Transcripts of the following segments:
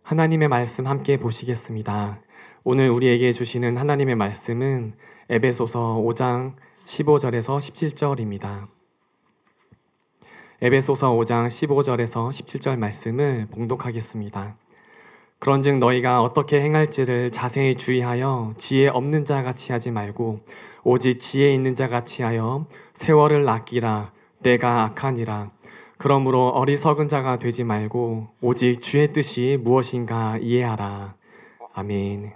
하나님의 말씀 함께 보시겠습니다. 오늘 우리에게 주시는 하나님의 말씀은 에베소서 5장 15절에서 17절입니다. 에베소서 5장 15절에서 17절 말씀을 봉독하겠습니다. 그런즉 너희가 어떻게 행할지를 자세히 주의하여 지혜 없는 자 같이 하지 말고 오직 지혜 있는 자 같이 하여 세월을 아끼라. 때가 악하니라. 그러므로 어리석은 자가 되지 말고 오직 주의 뜻이 무엇인가 이해하라. 아멘.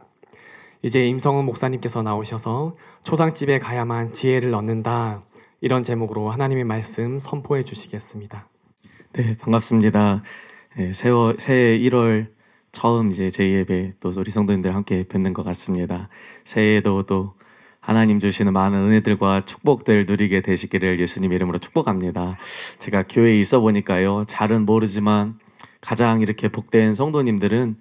이제 임성훈 목사님께서 나오셔서 초상집에 가야만 지혜를 얻는다, 이런 제목으로 하나님의 말씀 선포해 주시겠습니다. 네, 반갑습니다. 네, 새해 1월 처음 이제 저희 예배 또 우리 성도님들 함께 뵙는 것 같습니다. 새해에도 또 하나님 주시는 많은 은혜들과 축복들 누리게 되시기를 예수님 이름으로 축복합니다. 제가 교회에 있어 보니까요, 잘은 모르지만 가장 이렇게 복된 성도님들은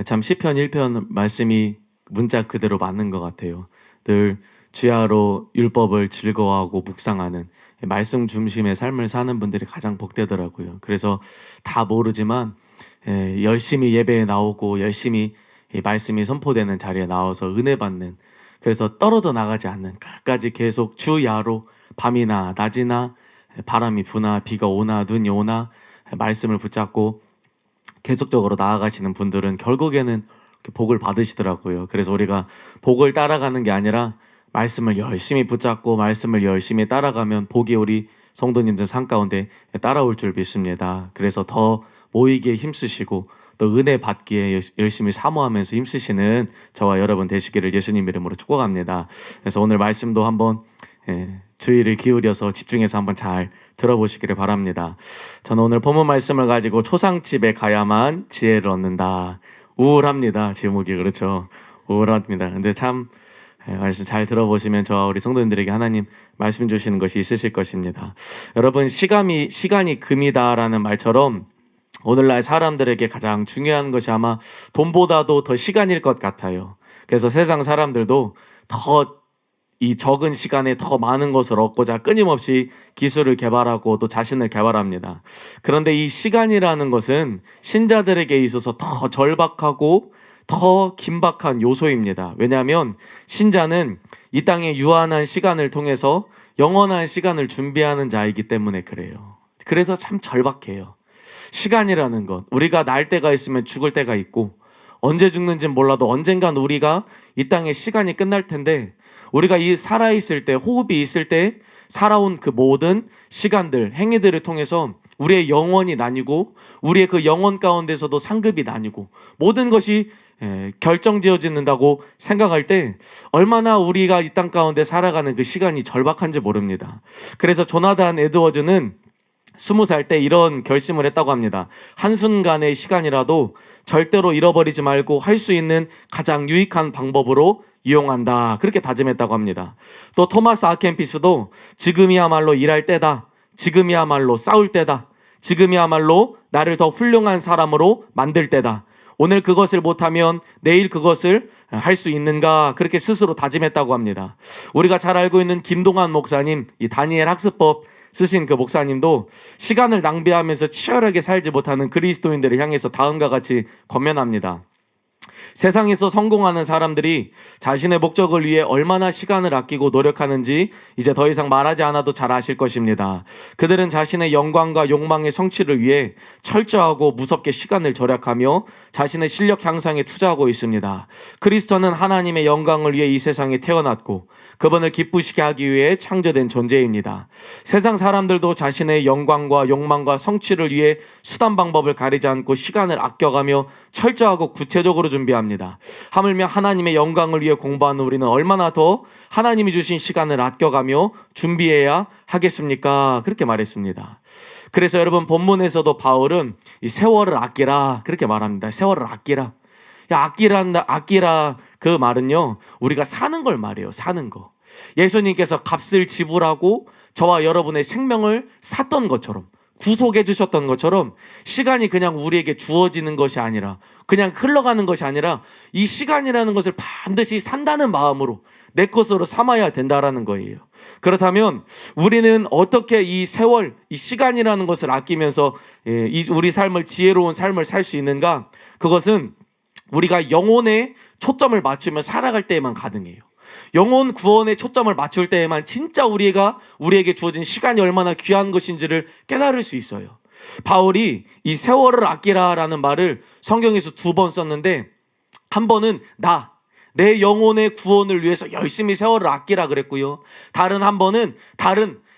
참 시편 1편 말씀이 문자 그대로 맞는 것 같아요. 늘 주야로 율법을 즐거워하고 묵상하는 말씀 중심의 삶을 사는 분들이 가장 복되더라고요. 그래서 다 모르지만 열심히 예배에 나오고 열심히 말씀이 선포되는 자리에 나와서 은혜 받는, 그래서 떨어져 나가지 않는, 끝까지 계속 주야로 밤이나 낮이나 바람이 부나 비가 오나 눈이 오나 말씀을 붙잡고 계속적으로 나아가시는 분들은 결국에는 복을 받으시더라고요. 그래서 우리가 복을 따라가는 게 아니라 말씀을 열심히 붙잡고 말씀을 열심히 따라가면 복이 우리 성도님들 삶 가운데 따라올 줄 믿습니다. 그래서 더 모이기에 힘쓰시고 또 은혜 받기에 열심히 사모하면서 힘쓰시는 저와 여러분 되시기를 예수님 이름으로 축복합니다. 그래서 오늘 말씀도 한번 주의를 기울여서 집중해서 한번 잘 들어보시기를 바랍니다. 저는 오늘 본문 말씀을 가지고 초상집에 가야만 지혜를 얻는다. 우울합니다. 제목이. 그렇죠. 우울합니다. 근데 참 말씀 잘 들어보시면 저와 우리 성도님들에게 하나님 말씀 주시는 것이 있으실 것입니다. 여러분, 시간이 금이다라는 말처럼 오늘날 사람들에게 가장 중요한 것이 아마 돈보다도 더 시간일 것 같아요. 그래서 세상 사람들도 더 이 적은 시간에 더 많은 것을 얻고자 끊임없이 기술을 개발하고 또 자신을 개발합니다. 그런데 이 시간이라는 것은 신자들에게 있어서 더 절박하고 더 긴박한 요소입니다. 왜냐하면 신자는 이 땅의 유한한 시간을 통해서 영원한 시간을 준비하는 자이기 때문에 그래요. 그래서 참 절박해요. 시간이라는 것, 우리가 날 때가 있으면 죽을 때가 있고 언제 죽는지는 몰라도 언젠간 우리가 이 땅의 시간이 끝날 텐데, 우리가 이 살아있을 때, 호흡이 있을 때 살아온 그 모든 시간들, 행위들을 통해서 우리의 영혼이 나뉘고 우리의 그 영혼 가운데서도 상급이 나뉘고 모든 것이 결정지어진다고 생각할 때 얼마나 우리가 이 땅 가운데 살아가는 그 시간이 절박한지 모릅니다. 그래서 조나단 에드워즈는 20살 때 이런 결심을 했다고 합니다. 한순간의 시간이라도 절대로 잃어버리지 말고 할 수 있는 가장 유익한 방법으로 이용한다, 그렇게 다짐했다고 합니다. 또 토마스 아켄피스도 지금이야말로 일할 때다, 지금이야말로 싸울 때다, 지금이야말로 나를 더 훌륭한 사람으로 만들 때다, 오늘 그것을 못하면 내일 그것을 할 수 있는가, 그렇게 스스로 다짐했다고 합니다. 우리가 잘 알고 있는 김동환 목사님, 이 다니엘 학습법 쓰신 그 목사님도 시간을 낭비하면서 치열하게 살지 못하는 그리스도인들을 향해서 다음과 같이 권면합니다. 세상에서 성공하는 사람들이 자신의 목적을 위해 얼마나 시간을 아끼고 노력하는지 이제 더 이상 말하지 않아도 잘 아실 것입니다. 그들은 자신의 영광과 욕망의 성취를 위해 철저하고 무섭게 시간을 절약하며 자신의 실력 향상에 투자하고 있습니다. 그리스도는 하나님의 영광을 위해 이 세상에 태어났고 그분을 기쁘시게 하기 위해 창조된 존재입니다. 세상 사람들도 자신의 영광과 욕망과 성취를 위해 수단 방법을 가리지 않고 시간을 아껴가며 철저하고 구체적으로 준비합니다. 하물며 하나님의 영광을 위해 공부하는 우리는 얼마나 더 하나님이 주신 시간을 아껴가며 준비해야 하겠습니까? 그렇게 말했습니다. 그래서 여러분, 본문에서도 바울은 이 세월을 아끼라, 그렇게 말합니다. 세월을 아끼라. 아끼라 그 말은요, 우리가 사는 걸 말해요. 사는 거. 예수님께서 값을 지불하고 저와 여러분의 생명을 샀던 것처럼, 구속해 주셨던 것처럼 시간이 그냥 우리에게 주어지는 것이 아니라, 그냥 흘러가는 것이 아니라 이 시간이라는 것을 반드시 산다는 마음으로 내 것으로 삼아야 된다라는 거예요. 그렇다면 우리는 어떻게 이 세월, 이 시간이라는 것을 아끼면서 우리 삶을, 지혜로운 삶을 살 수 있는가? 그것은 우리가 영혼에 초점을 맞추며 살아갈 때에만 가능해요. 영혼 구원에 초점을 맞출 때에만 진짜 우리에게 주어진 시간이 얼마나 귀한 것인지를 깨달을 수 있어요. 바울이 이 세월을 아끼라라는 말을 성경에서 2번 썼는데, 한 번은 내 영혼의 구원을 위해서 열심히 세월을 아끼라 그랬고요. 한 번은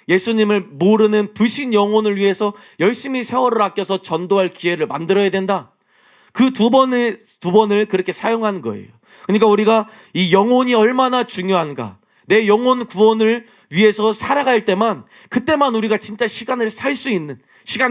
예수님을 모르는 불신 영혼을 위해서 열심히 세월을 아껴서 전도할 기회를 만들어야 된다. 그 두 번을 그렇게 사용한 거예요. 그러니까 우리가 이 영혼이 얼마나 중요한가, 내 영혼 구원을 위해서 살아갈 때만, 그때만 우리가 진짜 시간을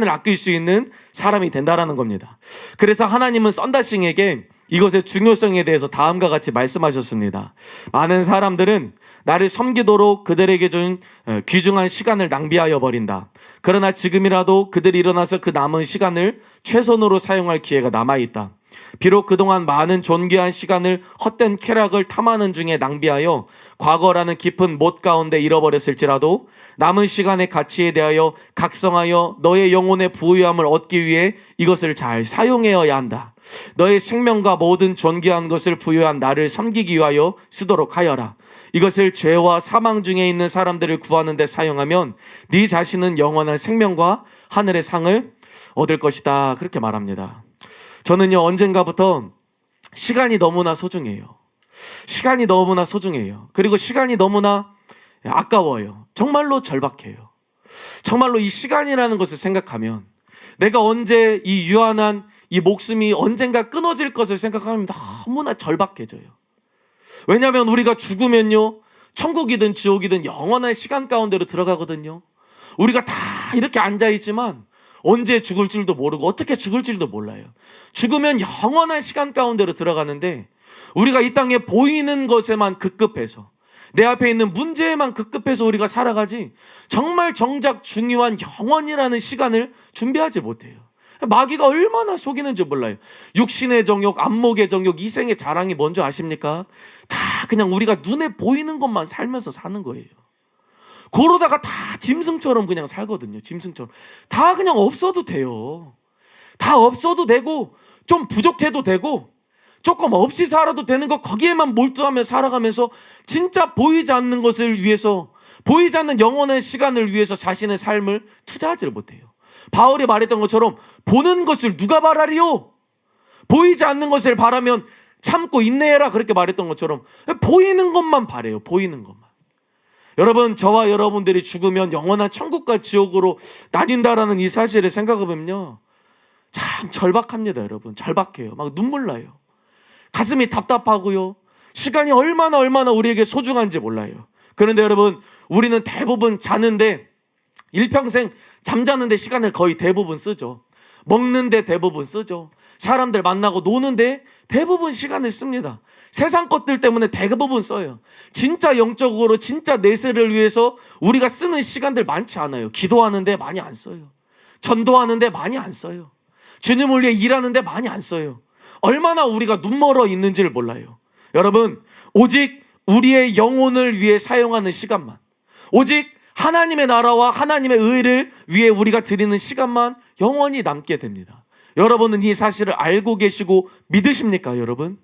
아낄 수 있는 사람이 된다라는 겁니다. 그래서 하나님은 썬다싱에게 이것의 중요성에 대해서 다음과 같이 말씀하셨습니다. 많은 사람들은 나를 섬기도록 그들에게 준 귀중한 시간을 낭비하여 버린다. 그러나 지금이라도 그들이 일어나서 그 남은 시간을 최선으로 사용할 기회가 남아있다. 비록 그동안 많은 존귀한 시간을 헛된 쾌락을 탐하는 중에 낭비하여 과거라는 깊은 못 가운데 잃어버렸을지라도 남은 시간의 가치에 대하여 각성하여 너의 영혼의 부유함을 얻기 위해 이것을 잘 사용해야 한다. 너의 생명과 모든 존귀한 것을 부여한 나를 섬기기 위하여 쓰도록 하여라. 이것을 죄와 사망 중에 있는 사람들을 구하는 데 사용하면 네 자신은 영원한 생명과 하늘의 상을 얻을 것이다. 그렇게 말합니다. 저는요, 언젠가부터 시간이 너무나 소중해요. 시간이 너무나 소중해요. 그리고 시간이 너무나 아까워요. 정말로 절박해요. 정말로 이 시간이라는 것을 생각하면, 내가 언제 이 유한한 이 목숨이 언젠가 끊어질 것을 생각하면 너무나 절박해져요. 왜냐하면 우리가 죽으면요, 천국이든 지옥이든 영원한 시간 가운데로 들어가거든요. 우리가 다 이렇게 앉아있지만 언제 죽을 줄도 모르고 어떻게 죽을 줄도 몰라요. 죽으면 영원한 시간 가운데로 들어가는데, 우리가 이 땅에 보이는 것에만 급급해서, 내 앞에 있는 문제에만 급급해서 우리가 살아가지 정말 정작 중요한 영원이라는 시간을 준비하지 못해요. 마귀가 얼마나 속이는지 몰라요. 육신의 정욕, 안목의 정욕, 이생의 자랑이 뭔지 아십니까? 다 그냥 우리가 눈에 보이는 것만 살면서 사는 거예요. 그러다가 다 짐승처럼 그냥 살거든요. 짐승처럼. 다 그냥 없어도 돼요. 다 없어도 되고, 좀 부족해도 되고, 조금 없이 살아도 되는 거, 거기에만 몰두하며 살아가면서 진짜 보이지 않는 것을 위해서, 보이지 않는 영원한 시간을 위해서 자신의 삶을 투자하지를 못해요. 바울이 말했던 것처럼 보는 것을 누가 바라리요? 보이지 않는 것을 바라면 참고 인내해라, 그렇게 말했던 것처럼 보이는 것만 바래요. 보이는 것만. 여러분, 저와 여러분들이 죽으면 영원한 천국과 지옥으로 나뉜다라는 이 사실을 생각해보면요, 참 절박합니다. 여러분, 절박해요. 막 눈물 나요. 가슴이 답답하고요, 시간이 얼마나 우리에게 소중한지 몰라요. 그런데 여러분, 우리는 대부분 자는데, 일평생 잠자는데 시간을 거의 대부분 쓰죠. 먹는데 대부분 쓰죠. 사람들 만나고 노는데 대부분 시간을 씁니다. 세상 것들 때문에 대부분 써요. 진짜 영적으로 진짜 내세를 위해서 우리가 쓰는 시간들 많지 않아요. 기도하는데 많이 안 써요. 전도하는데 많이 안 써요. 주님을 위해 일하는데 많이 안 써요. 얼마나 우리가 눈멀어 있는지를 몰라요. 여러분, 오직 우리의 영혼을 위해 사용하는 시간만, 오직 하나님의 나라와 하나님의 의를 위해 우리가 드리는 시간만 영원히 남게 됩니다. 여러분은 이 사실을 알고 계시고 믿으십니까? 여러분,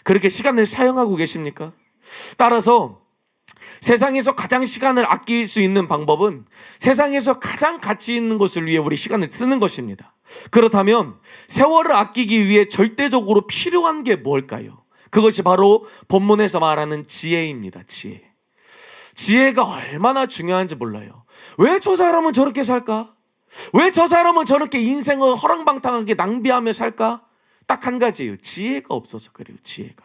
그렇게 시간을 사용하고 계십니까? 따라서 세상에서 가장 시간을 아낄 수 있는 방법은 세상에서 가장 가치 있는 것을 위해 우리 시간을 쓰는 것입니다. 그렇다면 세월을 아끼기 위해 절대적으로 필요한 게 뭘까요? 그것이 바로 본문에서 말하는 지혜입니다. 지혜가 얼마나 중요한지 몰라요. 왜 저 사람은 저렇게 살까? 왜 저 사람은 저렇게 인생을 허랑방탕하게 낭비하며 살까? 딱 한 가지예요. 지혜가 없어서 그래요. 지혜가.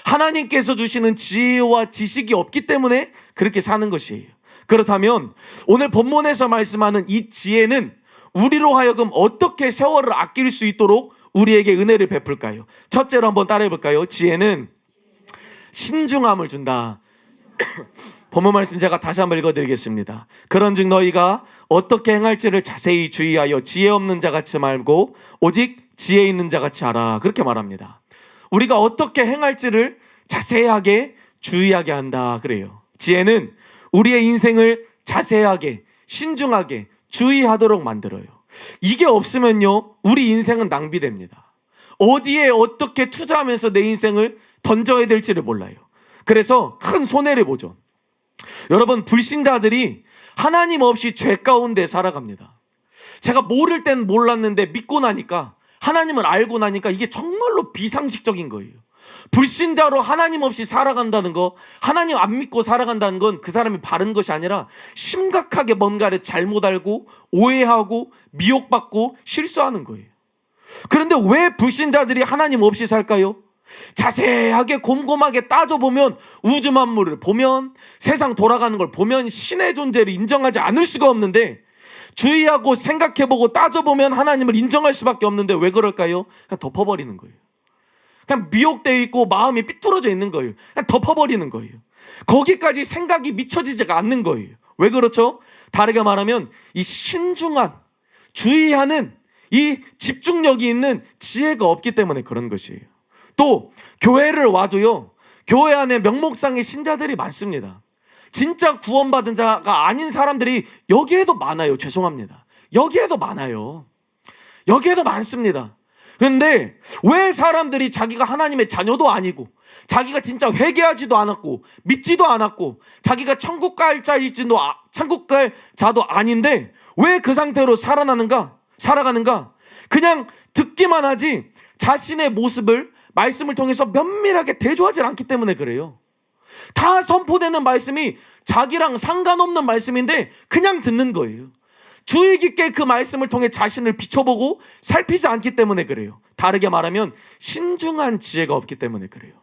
하나님께서 주시는 지혜와 지식이 없기 때문에 그렇게 사는 것이에요. 그렇다면 오늘 본문에서 말씀하는 이 지혜는 우리로 하여금 어떻게 세월을 아낄 수 있도록 우리에게 은혜를 베풀까요? 첫째로 한번 따라해 볼까요? 지혜는 신중함을 준다. 본문 말씀 제가 다시 한번 읽어드리겠습니다. 그런즉 너희가 어떻게 행할지를 자세히 주의하여 지혜 없는 자 같이 말고 오직 지혜 있는 자 같이 하라. 그렇게 말합니다. 우리가 어떻게 행할지를 자세하게 주의하게 한다 그래요. 지혜는 우리의 인생을 자세하게, 신중하게 주의하도록 만들어요. 이게 없으면요, 우리 인생은 낭비됩니다. 어디에 어떻게 투자하면서 내 인생을 던져야 될지를 몰라요. 그래서 큰 손해를 보죠. 여러분, 불신자들이 하나님 없이 죄 가운데 살아갑니다. 제가 모를 땐 몰랐는데 믿고 나니까, 하나님을 알고 나니까 이게 정말로 비상식적인 거예요. 불신자로 하나님 없이 살아간다는 거, 하나님 안 믿고 살아간다는 건 그 사람이 바른 것이 아니라 심각하게 뭔가를 잘못 알고 오해하고 미혹받고 실수하는 거예요. 그런데 왜 불신자들이 하나님 없이 살까요? 자세하게 곰곰하게 따져보면, 우주 만물을 보면, 세상 돌아가는 걸 보면 신의 존재를 인정하지 않을 수가 없는데, 주의하고 생각해보고 따져보면 하나님을 인정할 수밖에 없는데 왜 그럴까요? 그냥 덮어버리는 거예요. 그냥 미혹되어 있고 마음이 삐뚤어져 있는 거예요. 그냥 덮어버리는 거예요. 거기까지 생각이 미쳐지지가 않는 거예요. 왜 그렇죠? 다르게 말하면 이 신중한, 주의하는 이 집중력이 있는 지혜가 없기 때문에 그런 것이에요. 또 교회를 와도요, 교회 안에 명목상의 신자들이 많습니다. 진짜 구원받은 자가 아닌 사람들이 여기에도 많아요. 죄송합니다. 여기에도 많아요. 여기에도 많습니다. 그런데 왜 사람들이 자기가 하나님의 자녀도 아니고, 자기가 진짜 회개하지도 않았고 믿지도 않았고 자기가 천국 갈 자도 아닌데 왜 그 상태로 살아가는가? 그냥 듣기만 하지 자신의 모습을 말씀을 통해서 면밀하게 대조하지 않기 때문에 그래요. 다 선포되는 말씀이 자기랑 상관없는 말씀인데 그냥 듣는 거예요. 주의 깊게 그 말씀을 통해 자신을 비춰보고 살피지 않기 때문에 그래요. 다르게 말하면 신중한 지혜가 없기 때문에 그래요.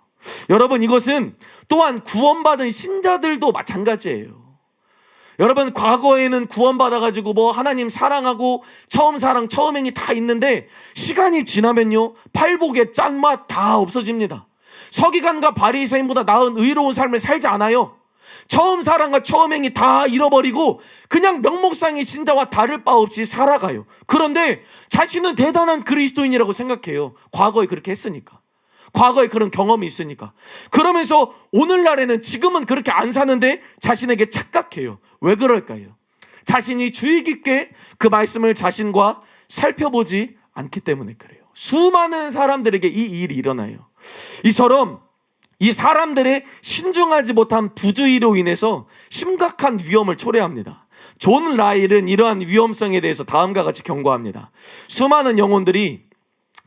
여러분, 이것은 또한 구원받은 신자들도 마찬가지예요. 여러분, 과거에는 구원받아가지고 뭐 하나님 사랑하고 처음 사랑, 처음 행위 다 있는데 시간이 지나면요, 팔복의 짠맛 다 없어집니다. 서기관과 바리새인보다 나은 의로운 삶을 살지 않아요. 처음 사랑과 처음 행위 다 잃어버리고 그냥 명목상의 신자와 다를 바 없이 살아가요. 그런데 자신은 대단한 그리스도인이라고 생각해요. 과거에 그렇게 했으니까. 과거에 그런 경험이 있으니까. 그러면서 오늘날에는 지금은 그렇게 안 사는데 자신에게 착각해요. 왜 그럴까요? 자신이 주의 깊게 그 말씀을 자신과 살펴보지 않기 때문에 그래요. 수많은 사람들에게 이 일이 일어나요. 이처럼 이 사람들의 신중하지 못한 부주의로 인해서 심각한 위험을 초래합니다. 존 라일은 이러한 위험성에 대해서 다음과 같이 경고합니다. 수많은 영혼들이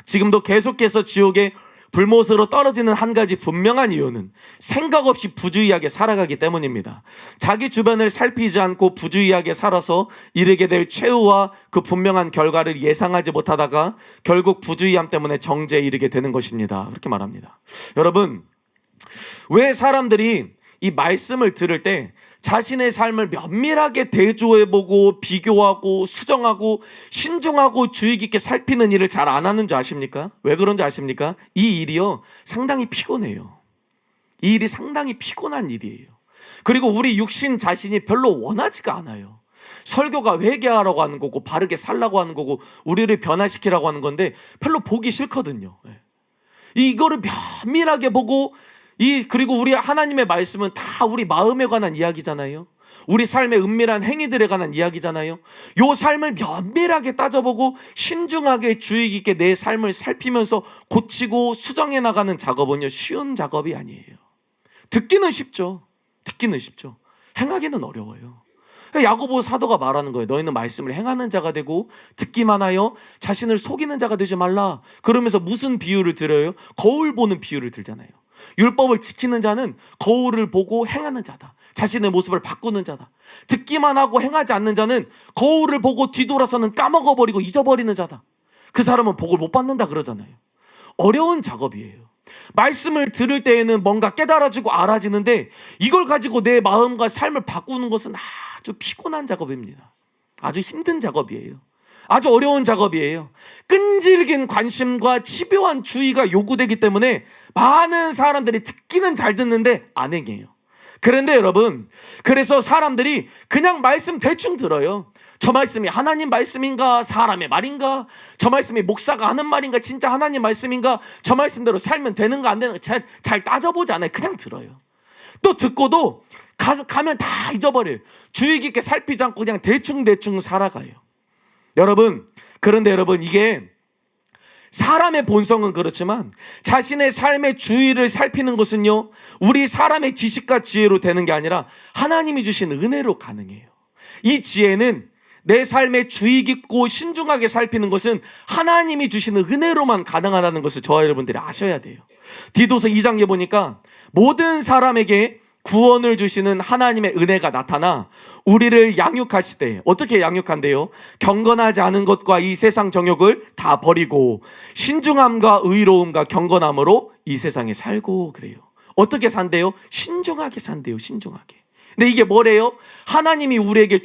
지금도 계속해서 지옥의 불못으로 떨어지는 한 가지 분명한 이유는 생각 없이 부주의하게 살아가기 때문입니다. 자기 주변을 살피지 않고 부주의하게 살아서 이르게 될 최후와 그 분명한 결과를 예상하지 못하다가 결국 부주의함 때문에 정죄에 이르게 되는 것입니다. 그렇게 말합니다. 여러분, 왜 사람들이 이 말씀을 들을 때 자신의 삶을 면밀하게 대조해보고 비교하고 수정하고 신중하고 주의 깊게 살피는 일을 잘 안 하는 줄 아십니까? 왜 그런지 아십니까? 이 일이요, 상당히 피곤해요. 이 일이 상당히 피곤한 일이에요. 그리고 우리 육신 자신이 별로 원하지가 않아요. 설교가 회개하라고 하는 거고 바르게 살라고 하는 거고 우리를 변화시키라고 하는 건데 별로 보기 싫거든요. 이거를 면밀하게 보고 그리고 우리 하나님의 말씀은 다 우리 마음에 관한 이야기잖아요. 우리 삶의 은밀한 행위들에 관한 이야기잖아요. 요 삶을 면밀하게 따져보고 신중하게 주의 깊게 내 삶을 살피면서 고치고 수정해 나가는 작업은요, 쉬운 작업이 아니에요. 듣기는 쉽죠. 행하기는 어려워요. 야고보 사도가 말하는 거예요. 너희는 말씀을 행하는 자가 되고 듣기만 하여 자신을 속이는 자가 되지 말라. 그러면서 무슨 비유를 들어요? 거울 보는 비유를 들잖아요. 율법을 지키는 자는 거울을 보고 행하는 자다. 자신의 모습을 바꾸는 자다. 듣기만 하고 행하지 않는 자는 거울을 보고 뒤돌아서는 까먹어버리고 잊어버리는 자다. 그 사람은 복을 못 받는다 그러잖아요. 어려운 작업이에요. 말씀을 들을 때에는 뭔가 깨달아지고 알아지는데 이걸 가지고 내 마음과 삶을 바꾸는 것은 아주 피곤한 작업입니다. 아주 힘든 작업이에요. 아주 어려운 작업이에요. 끈질긴 관심과 집요한 주의가 요구되기 때문에 많은 사람들이 듣기는 잘 듣는데 안 행해요. 그런데 여러분, 그래서 사람들이 그냥 말씀 대충 들어요. 저 말씀이 하나님 말씀인가 사람의 말인가, 저 말씀이 목사가 하는 말인가 진짜 하나님 말씀인가, 저 말씀대로 살면 되는가 안 되는가 잘 따져보지 않아요. 그냥 들어요. 또 듣고도 가면 다 잊어버려요. 주의 깊게 살피지 않고 그냥 대충 살아가요. 여러분, 그런데 여러분, 이게 사람의 본성은 그렇지만 자신의 삶의 주의를 살피는 것은요, 우리 사람의 지식과 지혜로 되는 게 아니라 하나님이 주신 은혜로 가능해요. 이 지혜는 내 삶에 주의 깊고 신중하게 살피는 것은 하나님이 주시는 은혜로만 가능하다는 것을 저와 여러분들이 아셔야 돼요. 디도서 2장에 보니까 모든 사람에게 구원을 주시는 하나님의 은혜가 나타나 우리를 양육하시되, 어떻게 양육한대요? 경건하지 않은 것과 이 세상 정욕을 다 버리고 신중함과 의로움과 경건함으로 이 세상에 살고 그래요. 어떻게 산대요? 신중하게 산대요. 신중하게. 근데 이게 뭐래요? 하나님이 우리에게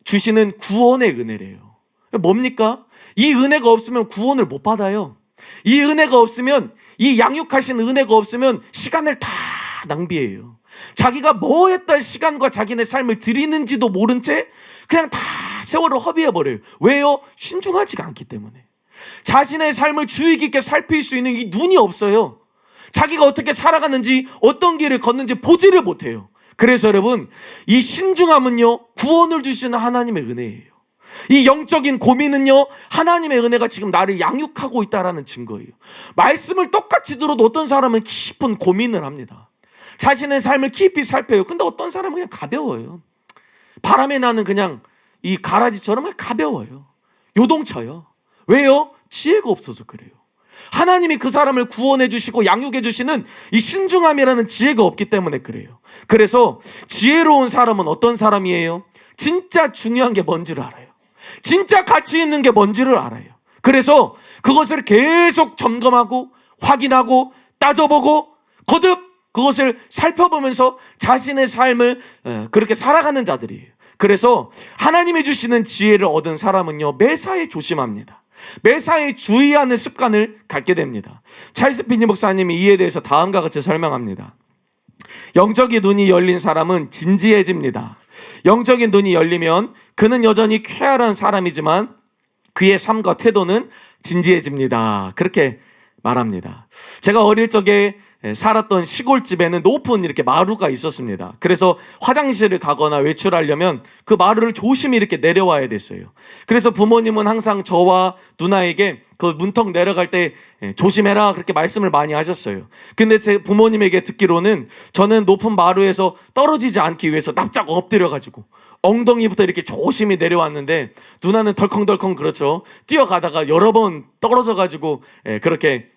주시는 구원의 은혜래요. 뭡니까? 이 은혜가 없으면 구원을 못 받아요. 이 은혜가 없으면, 이 양육하신 은혜가 없으면 시간을 다 낭비해요. 자기가 뭐 했다 시간과 자기네 삶을 드리는지도 모른 채 그냥 다 세월을 허비해버려요. 왜요? 신중하지가 않기 때문에. 자신의 삶을 주의 깊게 살필 수 있는 이 눈이 없어요. 자기가 어떻게 살아가는지, 어떤 길을 걷는지 보지를 못해요. 그래서 여러분, 이 신중함은요, 구원을 주시는 하나님의 은혜예요. 이 영적인 고민은요, 하나님의 은혜가 지금 나를 양육하고 있다라는 증거예요. 말씀을 똑같이 들어도 어떤 사람은 깊은 고민을 합니다. 자신의 삶을 깊이 살펴요. 근데 어떤 사람은 그냥 가벼워요. 바람에 나는 그냥 이 가라지처럼 가벼워요. 요동쳐요. 왜요? 지혜가 없어서 그래요. 하나님이 그 사람을 구원해 주시고 양육해 주시는 이 신중함이라는 지혜가 없기 때문에 그래요. 그래서 지혜로운 사람은 어떤 사람이에요? 진짜 중요한 게 뭔지를 알아요. 진짜 가치 있는 게 뭔지를 알아요. 그래서 그것을 계속 점검하고 확인하고 따져보고 거듭 그것을 살펴보면서 자신의 삶을 그렇게 살아가는 자들이에요. 그래서 하나님이 주시는 지혜를 얻은 사람은요, 매사에 조심합니다. 매사에 주의하는 습관을 갖게 됩니다. 찰스 피니 목사님이 이에 대해서 다음과 같이 설명합니다. 영적인 눈이 열린 사람은 진지해집니다. 영적인 눈이 열리면 그는 여전히 쾌활한 사람이지만 그의 삶과 태도는 진지해집니다. 그렇게 말합니다. 제가 어릴 적에 살았던 시골집에는 높은 이렇게 마루가 있었습니다. 그래서 화장실을 가거나 외출하려면 그 마루를 조심히 이렇게 내려와야 됐어요. 그래서 부모님은 항상 저와 누나에게 그 문턱 내려갈 때 조심해라 그렇게 말씀을 많이 하셨어요. 근데 제 부모님에게 듣기로는 저는 높은 마루에서 떨어지지 않기 위해서 납작 엎드려가지고 엉덩이부터 이렇게 조심히 내려왔는데 누나는 덜컹덜컹 그렇죠. 뛰어가다가 여러 번 떨어져가지고 그렇게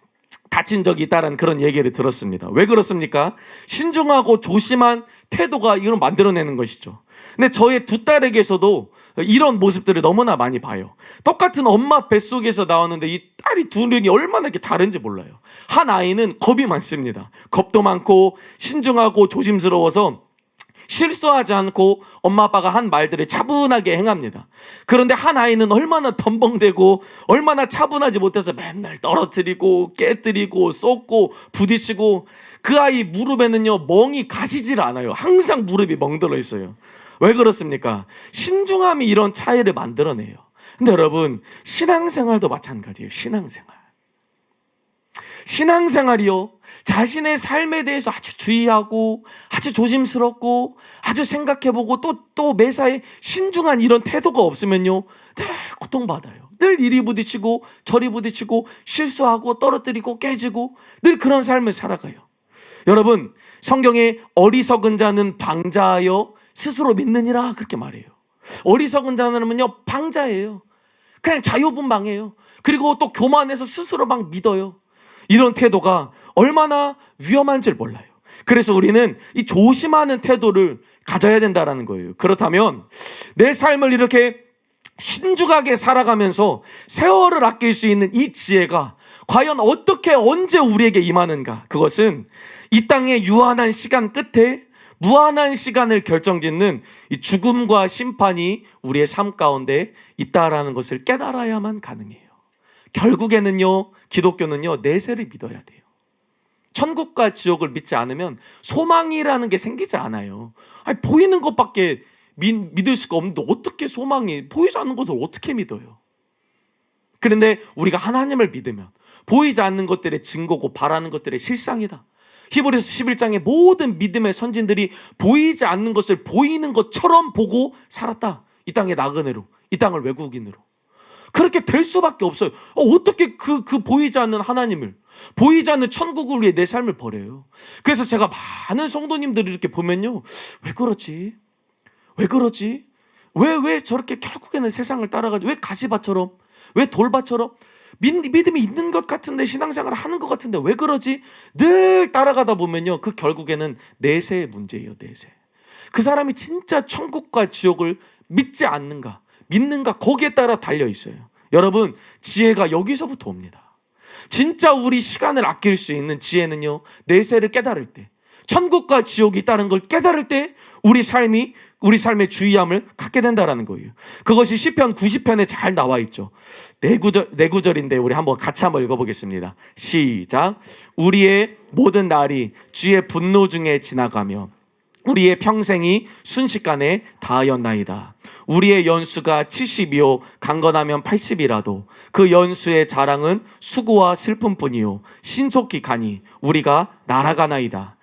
다친 적이 있다는 그런 얘기를 들었습니다. 왜 그렇습니까? 신중하고 조심한 태도가 이걸 만들어내는 것이죠. 근데 저의 두 딸에게서도 이런 모습들을 너무나 많이 봐요. 똑같은 엄마 뱃속에서 나왔는데 이 딸이 둘이 얼마나 이렇게 다른지 몰라요. 한 아이는 겁이 많습니다. 겁도 많고 신중하고 조심스러워서 실수하지 않고 엄마 아빠가 한 말들을 차분하게 행합니다. 그런데 한 아이는 얼마나 덤벙대고 얼마나 차분하지 못해서 맨날 떨어뜨리고 깨뜨리고 쏟고 부딪히고 그 아이 무릎에는요 멍이 가시질 않아요. 항상 무릎이 멍들어 있어요. 왜 그렇습니까? 신중함이 이런 차이를 만들어내요. 근데 여러분, 신앙생활도 마찬가지예요. 신앙생활이요, 자신의 삶에 대해서 아주 주의하고 아주 조심스럽고 아주 생각해보고 또 매사에 신중한 이런 태도가 없으면요 늘 고통받아요. 늘 이리 부딪히고 저리 부딪히고 실수하고 떨어뜨리고 깨지고 늘 그런 삶을 살아가요. 여러분, 성경에 어리석은 자는 방자하여 스스로 믿느니라 그렇게 말해요. 어리석은 자는요 방자예요. 그냥 자유분방해요. 그리고 또 교만해서 스스로 막 믿어요. 이런 태도가 얼마나 위험한지를 몰라요. 그래서 우리는 이 조심하는 태도를 가져야 된다는 거예요. 그렇다면 내 삶을 이렇게 신중하게 살아가면서 세월을 아낄 수 있는 이 지혜가 과연 어떻게 언제 우리에게 임하는가? 그것은 이 땅의 유한한 시간 끝에 무한한 시간을 결정짓는 이 죽음과 심판이 우리의 삶 가운데 있다라는 것을 깨달아야만 가능해요. 결국에는요, 기독교는요, 내세를 믿어야 돼요. 천국과 지옥을 믿지 않으면 소망이라는 게 생기지 않아요. 아니, 보이는 것밖에 믿을 수가 없는데 어떻게 소망이, 보이지 않는 것을 어떻게 믿어요? 그런데 우리가 하나님을 믿으면 보이지 않는 것들의 증거고 바라는 것들의 실상이다. 히브리서 11장의 모든 믿음의 선진들이 보이지 않는 것을 보이는 것처럼 보고 살았다. 이 땅의 나그네로, 이 땅을 외국인으로. 그렇게 될 수밖에 없어요. 어떻게 그 보이지 않는 하나님을, 보이지 않는 천국을 위해 내 삶을 버려요. 그래서 제가 많은 성도님들을 이렇게 보면요, 왜 그러지? 왜 그러지? 왜 저렇게 결국에는 세상을 따라가지? 왜 가시밭처럼? 왜 돌밭처럼? 믿음이 있는 것 같은데, 신앙생활을 하는 것 같은데 왜 그러지? 늘 따라가다 보면요, 그 결국에는 내세의 문제예요. 내세. 그 사람이 진짜 천국과 지옥을 믿지 않는가, 믿는가, 거기에 따라 달려 있어요. 여러분, 지혜가 여기서부터 옵니다. 진짜 우리 시간을 아낄 수 있는 지혜는요, 내세를 깨달을 때, 천국과 지옥이 있다는 걸 깨달을 때 우리 삶의 주의함을 갖게 된다는 거예요. 그것이 시편 90편에 잘 나와 있죠. 네 구절인데 우리 한번 같이 한번 읽어보겠습니다. 시작. 우리의 모든 날이 주의 분노 중에 지나가며 우리의 평생이 순식간에 다하였나이다. 우리의 연수가 70이요 강건하면 80이라도 그 연수의 자랑은 수고와 슬픔뿐이요 신속히 가니 우리가 날아가나이다.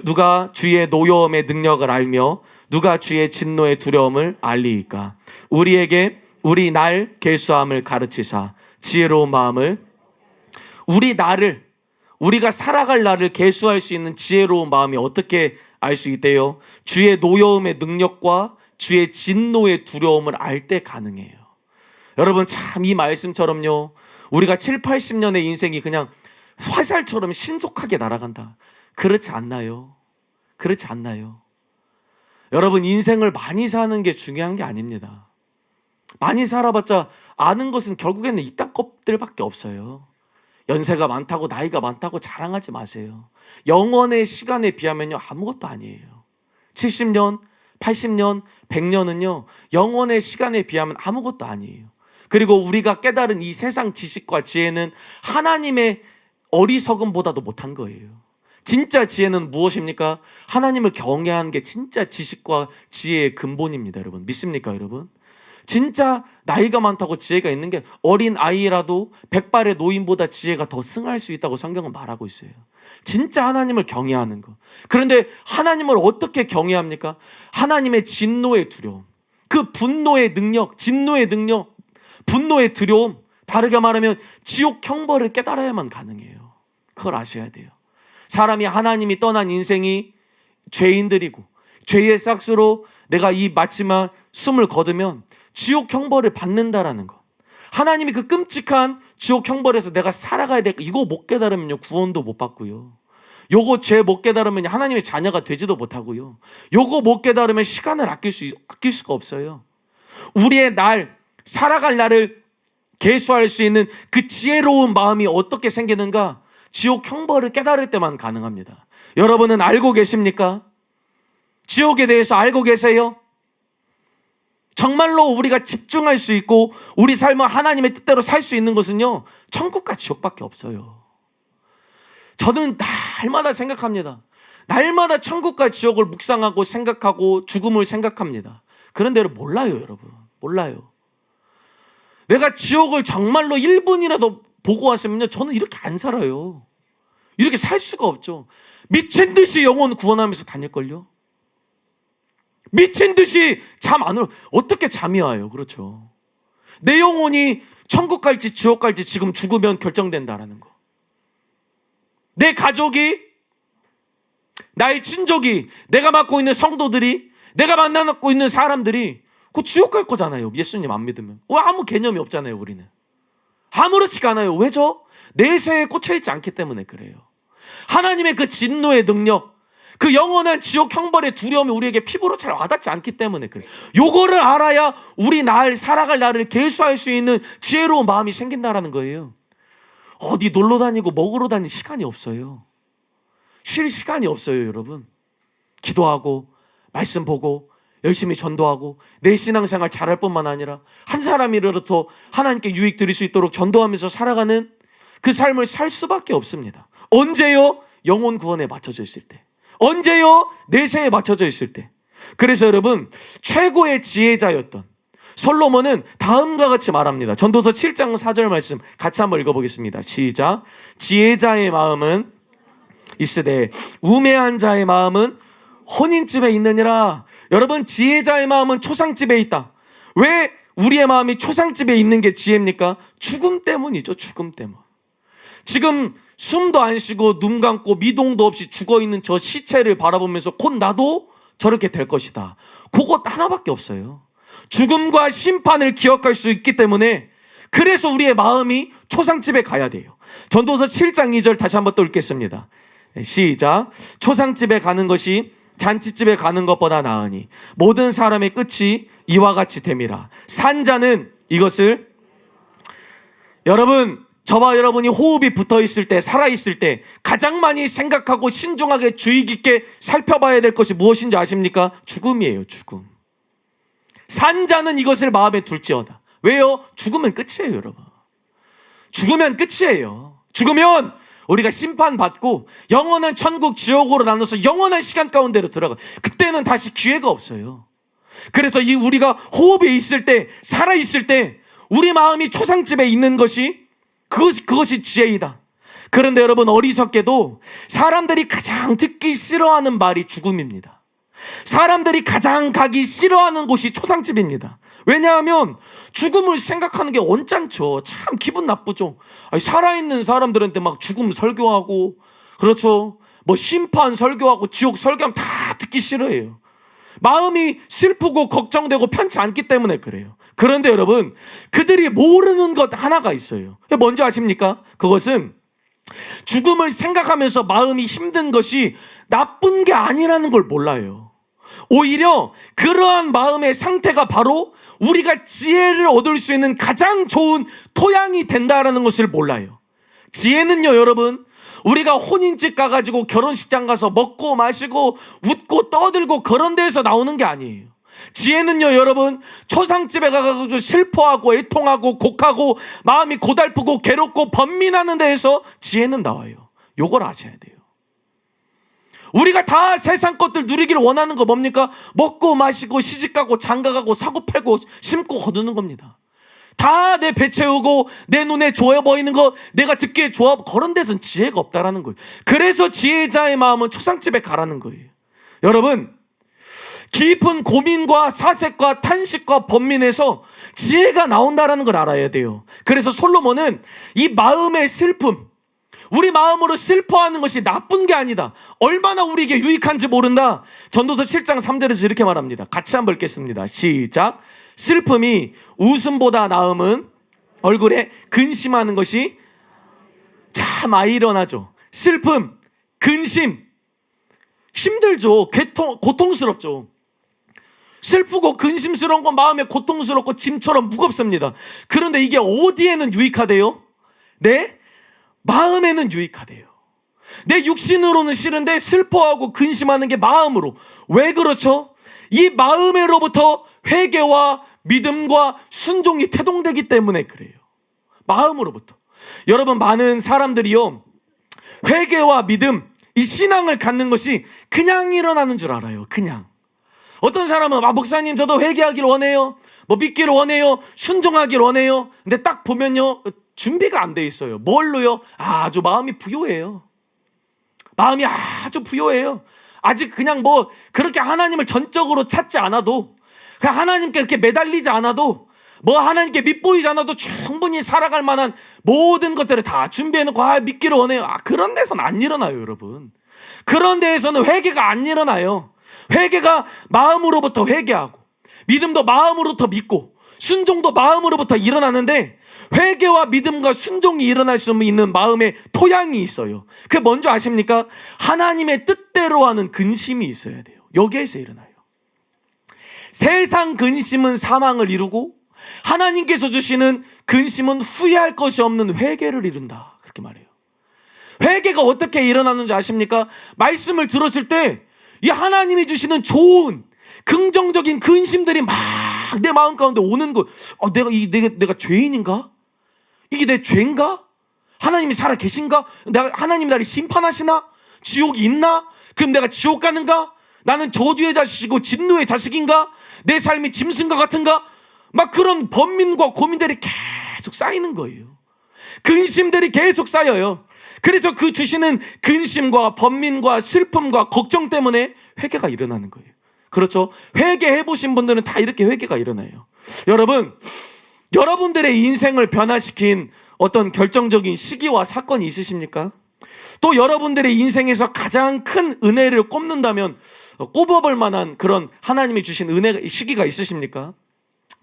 누가 주의 노여움의 능력을 알며 누가 주의 진노의 두려움을 알리이까. 우리에게 우리 날 계수함을 가르치사 지혜로운 마음을, 우리가 살아갈 날을 계수할 수 있는 지혜로운 마음이 어떻게 알 수 있대요? 주의 노여움의 능력과 주의 진노의 두려움을 알 때 가능해요. 여러분, 참 이 말씀처럼요, 우리가 7, 80년의 인생이 그냥 화살처럼 신속하게 날아간다, 그렇지 않나요? 그렇지 않나요? 여러분, 인생을 많이 사는 게 중요한 게 아닙니다. 많이 살아봤자 아는 것은 결국에는 이딴 것들밖에 없어요. 연세가 많다고, 나이가 많다고 자랑하지 마세요. 영원의 시간에 비하면요, 아무것도 아니에요. 70년, 80년, 100년은요, 영원의 시간에 비하면 아무것도 아니에요. 그리고 우리가 깨달은 이 세상 지식과 지혜는 하나님의 어리석음보다도 못한 거예요. 진짜 지혜는 무엇입니까? 하나님을 경외하는 게 진짜 지식과 지혜의 근본입니다. 여러분, 믿습니까, 여러분? 진짜 나이가 많다고 지혜가 있는 게, 어린 아이라도 백발의 노인보다 지혜가 더 승할 수 있다고 성경은 말하고 있어요. 진짜 하나님을 경외하는 것. 그런데 하나님을 어떻게 경외합니까? 하나님의 진노의 두려움, 그 분노의 능력, 진노의 능력, 분노의 두려움, 다르게 말하면 지옥 형벌을 깨달아야만 가능해요. 그걸 아셔야 돼요. 사람이 하나님이 떠난 인생이 죄인들이고 죄의 싹스로 내가 이 마지막 숨을 거두면 지옥 형벌을 받는다라는 것. 하나님이 그 끔찍한 지옥 형벌에서 내가 살아가야 될 거, 이거 못 깨달으면요, 구원도 못 받고요. 요거 죄 못 깨달으면 하나님의 자녀가 되지도 못하고요. 요거 못 깨달으면 시간을 아낄 수가 없어요. 우리의 날, 살아갈 날을 계수할 수 있는 그 지혜로운 마음이 어떻게 생기는가? 지옥 형벌을 깨달을 때만 가능합니다. 여러분은 알고 계십니까? 지옥에 대해서 알고 계세요? 정말로 우리가 집중할 수 있고 우리 삶을 하나님의 뜻대로 살 수 있는 것은요, 천국과 지옥밖에 없어요. 저는 날마다 생각합니다. 날마다 천국과 지옥을 묵상하고 생각하고 죽음을 생각합니다. 그런데 몰라요, 여러분. 몰라요. 내가 지옥을 정말로 1분이라도 보고 왔으면요, 저는 이렇게 안 살아요. 이렇게 살 수가 없죠. 미친 듯이 영혼 구원하면서 다닐걸요. 미친 듯이 잠 안 오요. 어떻게 잠이 와요? 그렇죠. 내 영혼이 천국 갈지 지옥 갈지 지금 죽으면 결정된다라는 거. 내 가족이, 나의 친족이, 내가 맡고 있는 성도들이, 내가 만나고 있는 사람들이 그 지옥 갈 거잖아요. 예수님 안 믿으면. 아무 개념이 없잖아요, 우리는. 아무렇지가 않아요. 왜죠? 내세에 꽂혀있지 않기 때문에 그래요. 하나님의 그 진노의 능력, 그 영원한 지옥 형벌의 두려움이 우리에게 피부로 잘 와닿지 않기 때문에 그래요. 요거를 알아야 우리 살아갈 날을 계수할 수 있는 지혜로운 마음이 생긴다라는 거예요. 어디 놀러 다니고 먹으러 다닐 시간이 없어요. 쉴 시간이 없어요, 여러분. 기도하고 말씀 보고 열심히 전도하고 내 신앙생활 잘할 뿐만 아니라 한 사람이라도 하나님께 유익 드릴 수 있도록 전도하면서 살아가는 그 삶을 살 수밖에 없습니다. 언제요? 영혼 구원에 맞춰져 있을 때. 언제요? 내세에 맞춰져 있을 때. 그래서 여러분, 최고의 지혜자였던 솔로몬은 다음과 같이 말합니다. 전도서 7장 4절 말씀 같이 한번 읽어보겠습니다. 시작. 지혜자의 마음은 있으되 우매한 자의 마음은 혼인집에 있느니라. 여러분, 지혜자의 마음은 초상집에 있다. 왜 우리의 마음이 초상집에 있는 게 지혜입니까? 죽음 때문이죠. 죽음 때문. 지금 숨도 안 쉬고 눈 감고 미동도 없이 죽어있는 저 시체를 바라보면서 곧 나도 저렇게 될 것이다. 그것 하나밖에 없어요. 죽음과 심판을 기억할 수 있기 때문에 그래서 우리의 마음이 초상집에 가야 돼요. 전도서 7장 2절 다시 한번 또 읽겠습니다. 시작. 초상집에 가는 것이 잔치집에 가는 것보다 나으니 모든 사람의 끝이 이와 같이 됨이라. 산자는 이것을, 여러분, 저와 여러분이 호흡이 붙어 있을 때, 살아 있을 때 가장 많이 생각하고 신중하게 주의 깊게 살펴봐야 될 것이 무엇인지 아십니까? 죽음이에요. 죽음. 산자는 이것을 마음에 둘지어다. 왜요? 죽으면 끝이에요, 여러분. 죽으면 끝이에요. 죽으면 우리가 심판받고 영원한 천국 지옥으로 나눠서 영원한 시간 가운데로 들어가. 그때는 다시 기회가 없어요. 그래서 이 우리가 호흡에 있을 때, 살아 있을 때 우리 마음이 초상집에 있는 것이 그것이 지혜이다. 그런데 여러분, 어리석게도 사람들이 가장 듣기 싫어하는 말이 죽음입니다. 사람들이 가장 가기 싫어하는 곳이 초상집입니다. 왜냐하면 죽음을 생각하는 게 언짢죠. 참 기분 나쁘죠. 아니, 살아있는 사람들한테 막 죽음 설교하고, 그렇죠, 뭐 심판 설교하고 지옥 설교하면 다 듣기 싫어해요. 마음이 슬프고 걱정되고 편치 않기 때문에 그래요. 그런데 여러분, 그들이 모르는 것 하나가 있어요. 뭔지 아십니까? 그것은 죽음을 생각하면서 마음이 힘든 것이 나쁜 게 아니라는 걸 몰라요. 오히려 그러한 마음의 상태가 바로 우리가 지혜를 얻을 수 있는 가장 좋은 토양이 된다는 것을 몰라요. 지혜는요, 여러분, 우리가 혼인집 가가지고 결혼식장 가서 먹고 마시고 웃고 떠들고 그런 데에서 나오는 게 아니에요. 지혜는요, 여러분, 초상집에 가가지고 슬퍼하고 애통하고 곡하고 마음이 고달프고 괴롭고 번민하는 데에서 지혜는 나와요. 요걸 아셔야 돼요. 우리가 다 세상 것들 누리기를 원하는 거 뭡니까? 먹고 마시고 시집가고 장가가고 사고 팔고 심고 거두는 겁니다. 다 내 배 채우고 내 눈에 좋아 보이는 거, 내가 듣기에 좋아, 그런 데서는 지혜가 없다라는 거예요. 그래서 지혜자의 마음은 초상집에 가라는 거예요. 여러분, 깊은 고민과 사색과 탄식과 번민에서 지혜가 나온다라는 걸 알아야 돼요. 그래서 솔로몬은 이 마음의 슬픔, 우리 마음으로 슬퍼하는 것이 나쁜 게 아니다, 얼마나 우리에게 유익한지 모른다. 전도서 7장 3절에서 이렇게 말합니다. 같이 한번 읽겠습니다. 시작. 슬픔이 웃음보다 나음은 얼굴에 근심하는 것이 참 아이러나죠. 슬픔, 근심, 힘들죠. 고통스럽죠. 슬프고 근심스러운 건 마음에 고통스럽고 짐처럼 무겁습니다. 그런데 이게 어디에는 유익하대요? 내 마음에는 유익하대요. 내 육신으로는 싫은데 슬퍼하고 근심하는 게 마음으로. 왜 그렇죠? 이 마음으로부터 회개와 믿음과 순종이 태동되기 때문에 그래요. 마음으로부터. 여러분, 많은 사람들이요, 회개와 믿음, 이 신앙을 갖는 것이 그냥 일어나는 줄 알아요. 그냥. 어떤 사람은 목사님 저도 회개하기를 원해요, 뭐 믿기를 원해요, 순종하기를 원해요. 근데 딱 보면요, 준비가 안 돼 있어요. 뭘로요? 아주 마음이 부요해요. 마음이 아주 부요해요. 아직 그냥 뭐 그렇게 하나님을 전적으로 찾지 않아도, 그냥 하나님께 이렇게 매달리지 않아도, 뭐 하나님께 밑보이지 않아도 충분히 살아갈 만한 모든 것들을 다 준비해놓고 믿기를 원해요. 그런 데서는 안 일어나요, 여러분. 그런 데에서는 회개가 안 일어나요. 회개가 마음으로부터 회개하고, 믿음도 마음으로부터 믿고, 순종도 마음으로부터 일어나는데, 회개와 믿음과 순종이 일어날 수 있는 마음의 토양이 있어요. 그게 뭔지 아십니까? 하나님의 뜻대로 하는 근심이 있어야 돼요. 여기에서 일어나요. 세상 근심은 사망을 이루고, 하나님께서 주시는 근심은 후회할 것이 없는 회개를 이룬다, 그렇게 말해요. 회개가 어떻게 일어나는지 아십니까? 말씀을 들었을 때 이 하나님이 주시는 좋은 긍정적인 근심들이 막 내 마음 가운데 오는 거. 내가 죄인인가? 이게 내 죄인가? 하나님이 살아 계신가? 하나님이 나를 심판하시나? 지옥이 있나? 그럼 내가 지옥 가는가? 나는 저주의 자식이고 진노의 자식인가? 내 삶이 짐승과 같은가? 막 그런 번민과 고민들이 계속 쌓이는 거예요. 근심들이 계속 쌓여요. 그래서 그 주시는 근심과 번민과 슬픔과 걱정 때문에 회개가 일어나는 거예요. 그렇죠? 회개해 보신 분들은 다 이렇게 회개가 일어나요. 여러분, 여러분들의 인생을 변화시킨 어떤 결정적인 시기와 사건이 있으십니까? 또 여러분들의 인생에서 가장 큰 은혜를 꼽아볼 만한 그런 하나님이 주신 은혜 시기가 있으십니까?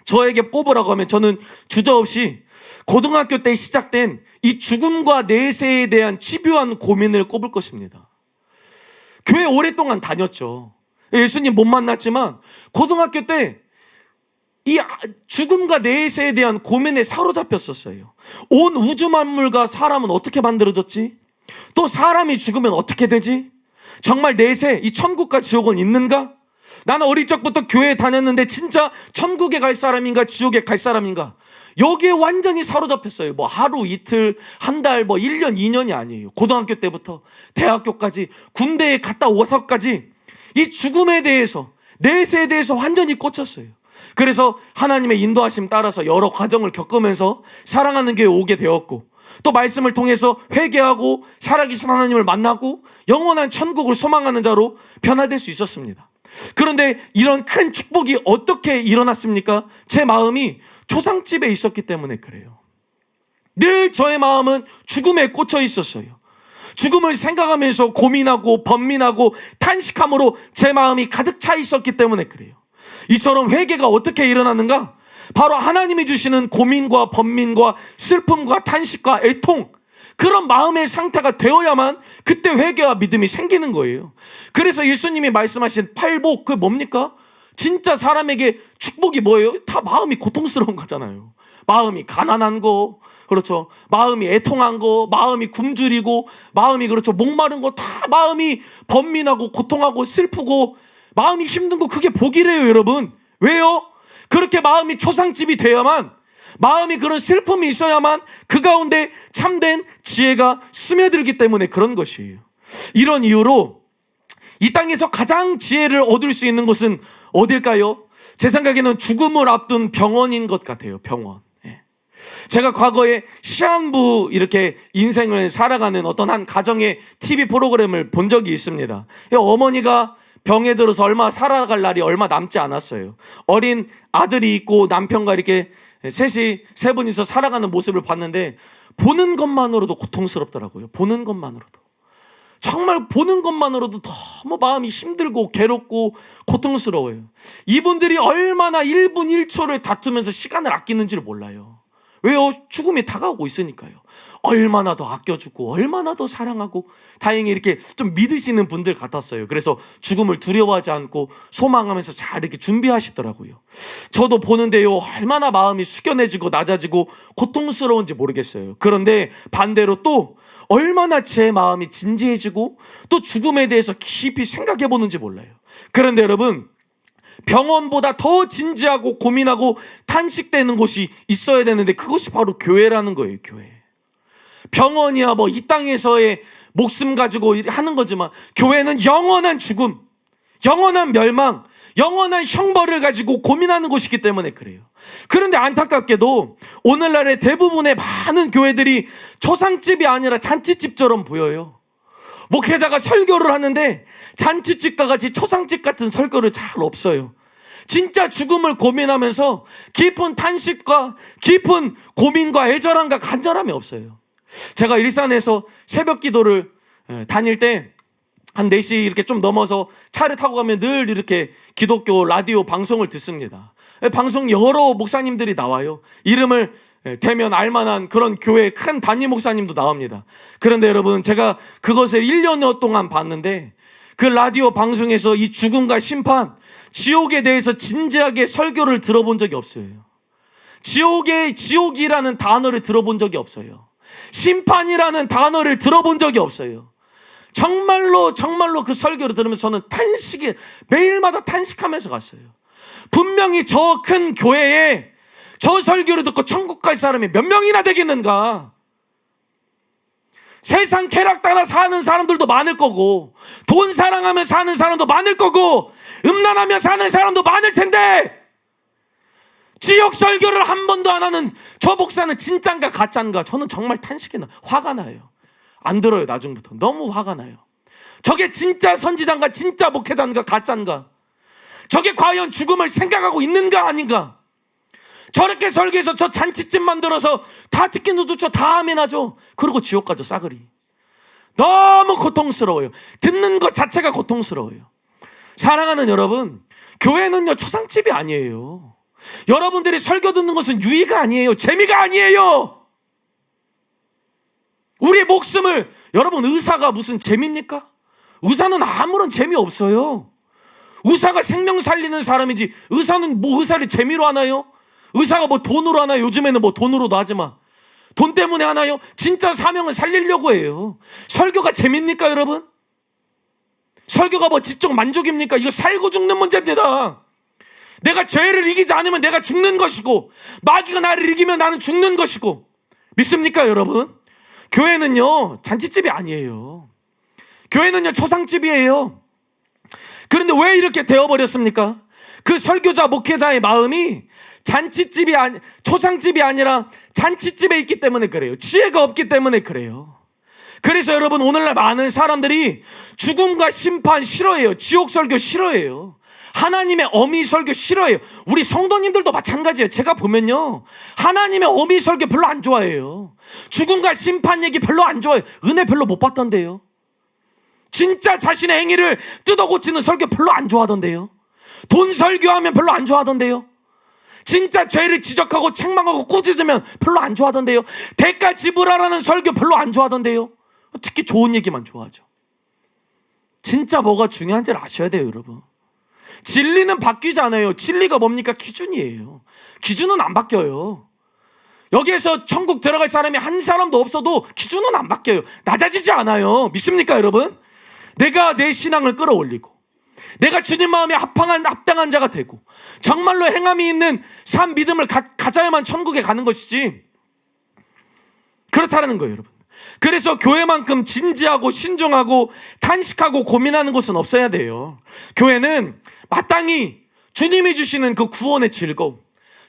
저에게 꼽으라고 하면 저는 주저없이 고등학교 때 시작된 이 죽음과 내세에 대한 집요한 고민을 꼽을 것입니다. 교회 오랫동안 다녔죠. 예수님 못 만났지만 고등학교 때 이 죽음과 내세에 대한 고민에 사로잡혔었어요. 온 우주 만물과 사람은 어떻게 만들어졌지? 또 사람이 죽으면 어떻게 되지? 정말 내세, 이 천국과 지옥은 있는가? 나는 어릴 적부터 교회에 다녔는데 진짜 천국에 갈 사람인가 지옥에 갈 사람인가? 여기에 완전히 사로잡혔어요. 뭐 하루 이틀 한 달 뭐 1년 2년이 아니에요. 고등학교 때부터 대학교까지 군대에 갔다 와서까지 이 죽음에 대해서 내세에 대해서 완전히 꽂혔어요. 그래서 하나님의 인도하심 따라서 여러 과정을 겪으면서 사랑하는 교회에 오게 되었고 또 말씀을 통해서 회개하고 살아계신 하나님을 만나고 영원한 천국을 소망하는 자로 변화될 수 있었습니다. 그런데 이런 큰 축복이 어떻게 일어났습니까? 제 마음이 초상집에 있었기 때문에 그래요. 늘 저의 마음은 죽음에 꽂혀 있었어요. 죽음을 생각하면서 고민하고 번민하고 탄식함으로 제 마음이 가득 차 있었기 때문에 그래요. 이처럼 회개가 어떻게 일어나는가? 바로 하나님이 주시는 고민과 번민과 슬픔과 탄식과 애통, 그런 마음의 상태가 되어야만 그때 회개와 믿음이 생기는 거예요. 그래서 예수님이 말씀하신 팔복, 그 뭡니까? 진짜 사람에게 축복이 뭐예요? 다 마음이 고통스러운 거잖아요. 마음이 가난한 거, 그렇죠. 마음이 애통한 거, 마음이 굶주리고, 마음이 그렇죠. 목마른 거, 다 마음이 번민하고 고통하고 슬프고 마음이 힘든 거, 그게 복이래요, 여러분. 왜요? 그렇게 마음이 초상집이 돼야만, 마음이 그런 슬픔이 있어야만 그 가운데 참된 지혜가 스며들기 때문에 그런 것이에요. 이런 이유로 이 땅에서 가장 지혜를 얻을 수 있는 곳은 어딜까요? 제 생각에는 죽음을 앞둔 병원인 것 같아요. 병원. 제가 과거에 시한부 이렇게 인생을 살아가는 어떤 한 가정의 TV 프로그램을 본 적이 있습니다. 어머니가 병에 들어서 얼마 살아갈 날이 얼마 남지 않았어요. 어린 아들이 있고 남편과 이렇게 세 분이서 살아가는 모습을 봤는데 보는 것만으로도 고통스럽더라고요. 보는 것만으로도. 정말 보는 것만으로도 너무 마음이 힘들고 괴롭고 고통스러워요. 이분들이 얼마나 1분 1초를 다투면서 시간을 아끼는지를 몰라요. 왜요? 죽음이 다가오고 있으니까요. 얼마나 더 아껴주고 얼마나 더 사랑하고, 다행히 이렇게 좀 믿으시는 분들 같았어요. 그래서 죽음을 두려워하지 않고 소망하면서 잘 이렇게 준비하시더라고요. 저도 보는데요, 얼마나 마음이 숙연해지고 낮아지고 고통스러운지 모르겠어요. 그런데 반대로 또 얼마나 제 마음이 진지해지고 또 죽음에 대해서 깊이 생각해 보는지 몰라요. 그런데 여러분, 병원보다 더 진지하고 고민하고 탄식되는 곳이 있어야 되는데 그것이 바로 교회라는 거예요. 교회. 병원이야 뭐 이 땅에서의 목숨 가지고 하는 거지만 교회는 영원한 죽음, 영원한 멸망, 영원한 형벌을 가지고 고민하는 곳이기 때문에 그래요. 그런데 안타깝게도 오늘날의 대부분의 많은 교회들이 초상집이 아니라 잔치집처럼 보여요. 목회자가 설교를 하는데 잔치집과 같이 초상집 같은 설교를 잘 없어요. 진짜 죽음을 고민하면서 깊은 탄식과 깊은 고민과 애절함과 간절함이 없어요. 제가 일산에서 새벽 기도를 다닐 때 한 4시 이렇게 좀 넘어서 차를 타고 가면 늘 이렇게 기독교 라디오 방송을 듣습니다. 방송 여러 목사님들이 나와요. 이름을 대면 알만한 그런 교회 큰 단임 목사님도 나옵니다. 그런데 여러분, 제가 그것을 1년여 동안 봤는데 그 라디오 방송에서 이 죽음과 심판, 지옥에 대해서 진지하게 설교를 들어본 적이 없어요. 지옥이라는 단어를 들어본 적이 없어요. 심판이라는 단어를 들어본 적이 없어요. 정말로 그 설교를 들으면서 저는 매일마다 탄식하면서 갔어요. 분명히 저 큰 교회에 저 설교를 듣고 천국 갈 사람이 몇 명이나 되겠는가? 세상 쾌락 따라 사는 사람들도 많을 거고, 돈 사랑하며 사는 사람도 많을 거고, 음란하며 사는 사람도 많을 텐데, 지옥 설교를 한 번도 안 하는 저 목사는 진짠가 가짠가? 저는 정말 탄식이 나, 화가 나요. 안 들어요. 나중부터 너무 화가 나요. 저게 진짜 선지자인가, 진짜 목회자인가, 가짠가? 저게 과연 죽음을 생각하고 있는가 아닌가? 저렇게 설교해서 저 잔치집 만들어서 다 듣기도 좋죠. 다 아멘하죠. 그리고 지옥 가죠. 싸그리. 너무 고통스러워요. 듣는 것 자체가 고통스러워요. 사랑하는 여러분, 교회는요 초상집이 아니에요. 여러분들이 설교 듣는 것은 유의가 아니에요. 재미가 아니에요. 우리의 목숨을, 여러분, 의사가 무슨 재미입니까? 의사는 아무런 재미 없어요. 의사가 생명 살리는 사람이지, 의사는 뭐 의사를 재미로 하나요? 의사가 뭐 돈으로 하나요? 요즘에는 뭐 돈으로도 하지만 돈 때문에 하나요? 진짜 사명은 살리려고 해요. 설교가 재밌습니까, 여러분? 설교가 뭐 지적 만족입니까? 이거 살고 죽는 문제입니다. 내가 죄를 이기지 않으면 내가 죽는 것이고, 마귀가 나를 이기면 나는 죽는 것이고. 믿습니까, 여러분? 교회는요 잔치집이 아니에요. 교회는요 초상집이에요. 그런데 왜 이렇게 되어버렸습니까? 그 설교자 목회자의 마음이 초상집이 아니라 잔치집에 있기 때문에 그래요. 지혜가 없기 때문에 그래요. 그래서 여러분, 오늘날 많은 사람들이 죽음과 심판 싫어해요. 지옥 설교 싫어해요. 하나님의 어미 설교 싫어해요. 우리 성도님들도 마찬가지예요. 제가 보면요 하나님의 어미 설교 별로 안 좋아해요. 죽음과 심판 얘기 별로 안 좋아해요. 은혜 별로 못 받던데요. 진짜 자신의 행위를 뜯어 고치는 설교 별로 안 좋아하던데요. 돈 설교하면 별로 안 좋아하던데요. 진짜 죄를 지적하고 책망하고 꾸짖으면 별로 안 좋아하던데요. 대가 지불하라는 설교 별로 안 좋아하던데요. 특히 좋은 얘기만 좋아하죠. 진짜 뭐가 중요한지를 아셔야 돼요, 여러분. 진리는 바뀌지 않아요. 진리가 뭡니까? 기준이에요. 기준은 안 바뀌어요. 여기에서 천국 들어갈 사람이 한 사람도 없어도 기준은 안 바뀌어요. 낮아지지 않아요. 믿습니까, 여러분? 내가 내 신앙을 끌어올리고, 내가 주님 마음에 합당한 자가 되고, 정말로 행함이 있는 삶 믿음을 가져야만 천국에 가는 것이지, 그렇다는 거예요, 여러분. 그래서 교회만큼 진지하고 신중하고 탄식하고 고민하는 곳은 없어야 돼요. 교회는 마땅히 주님이 주시는 그 구원의 즐거움,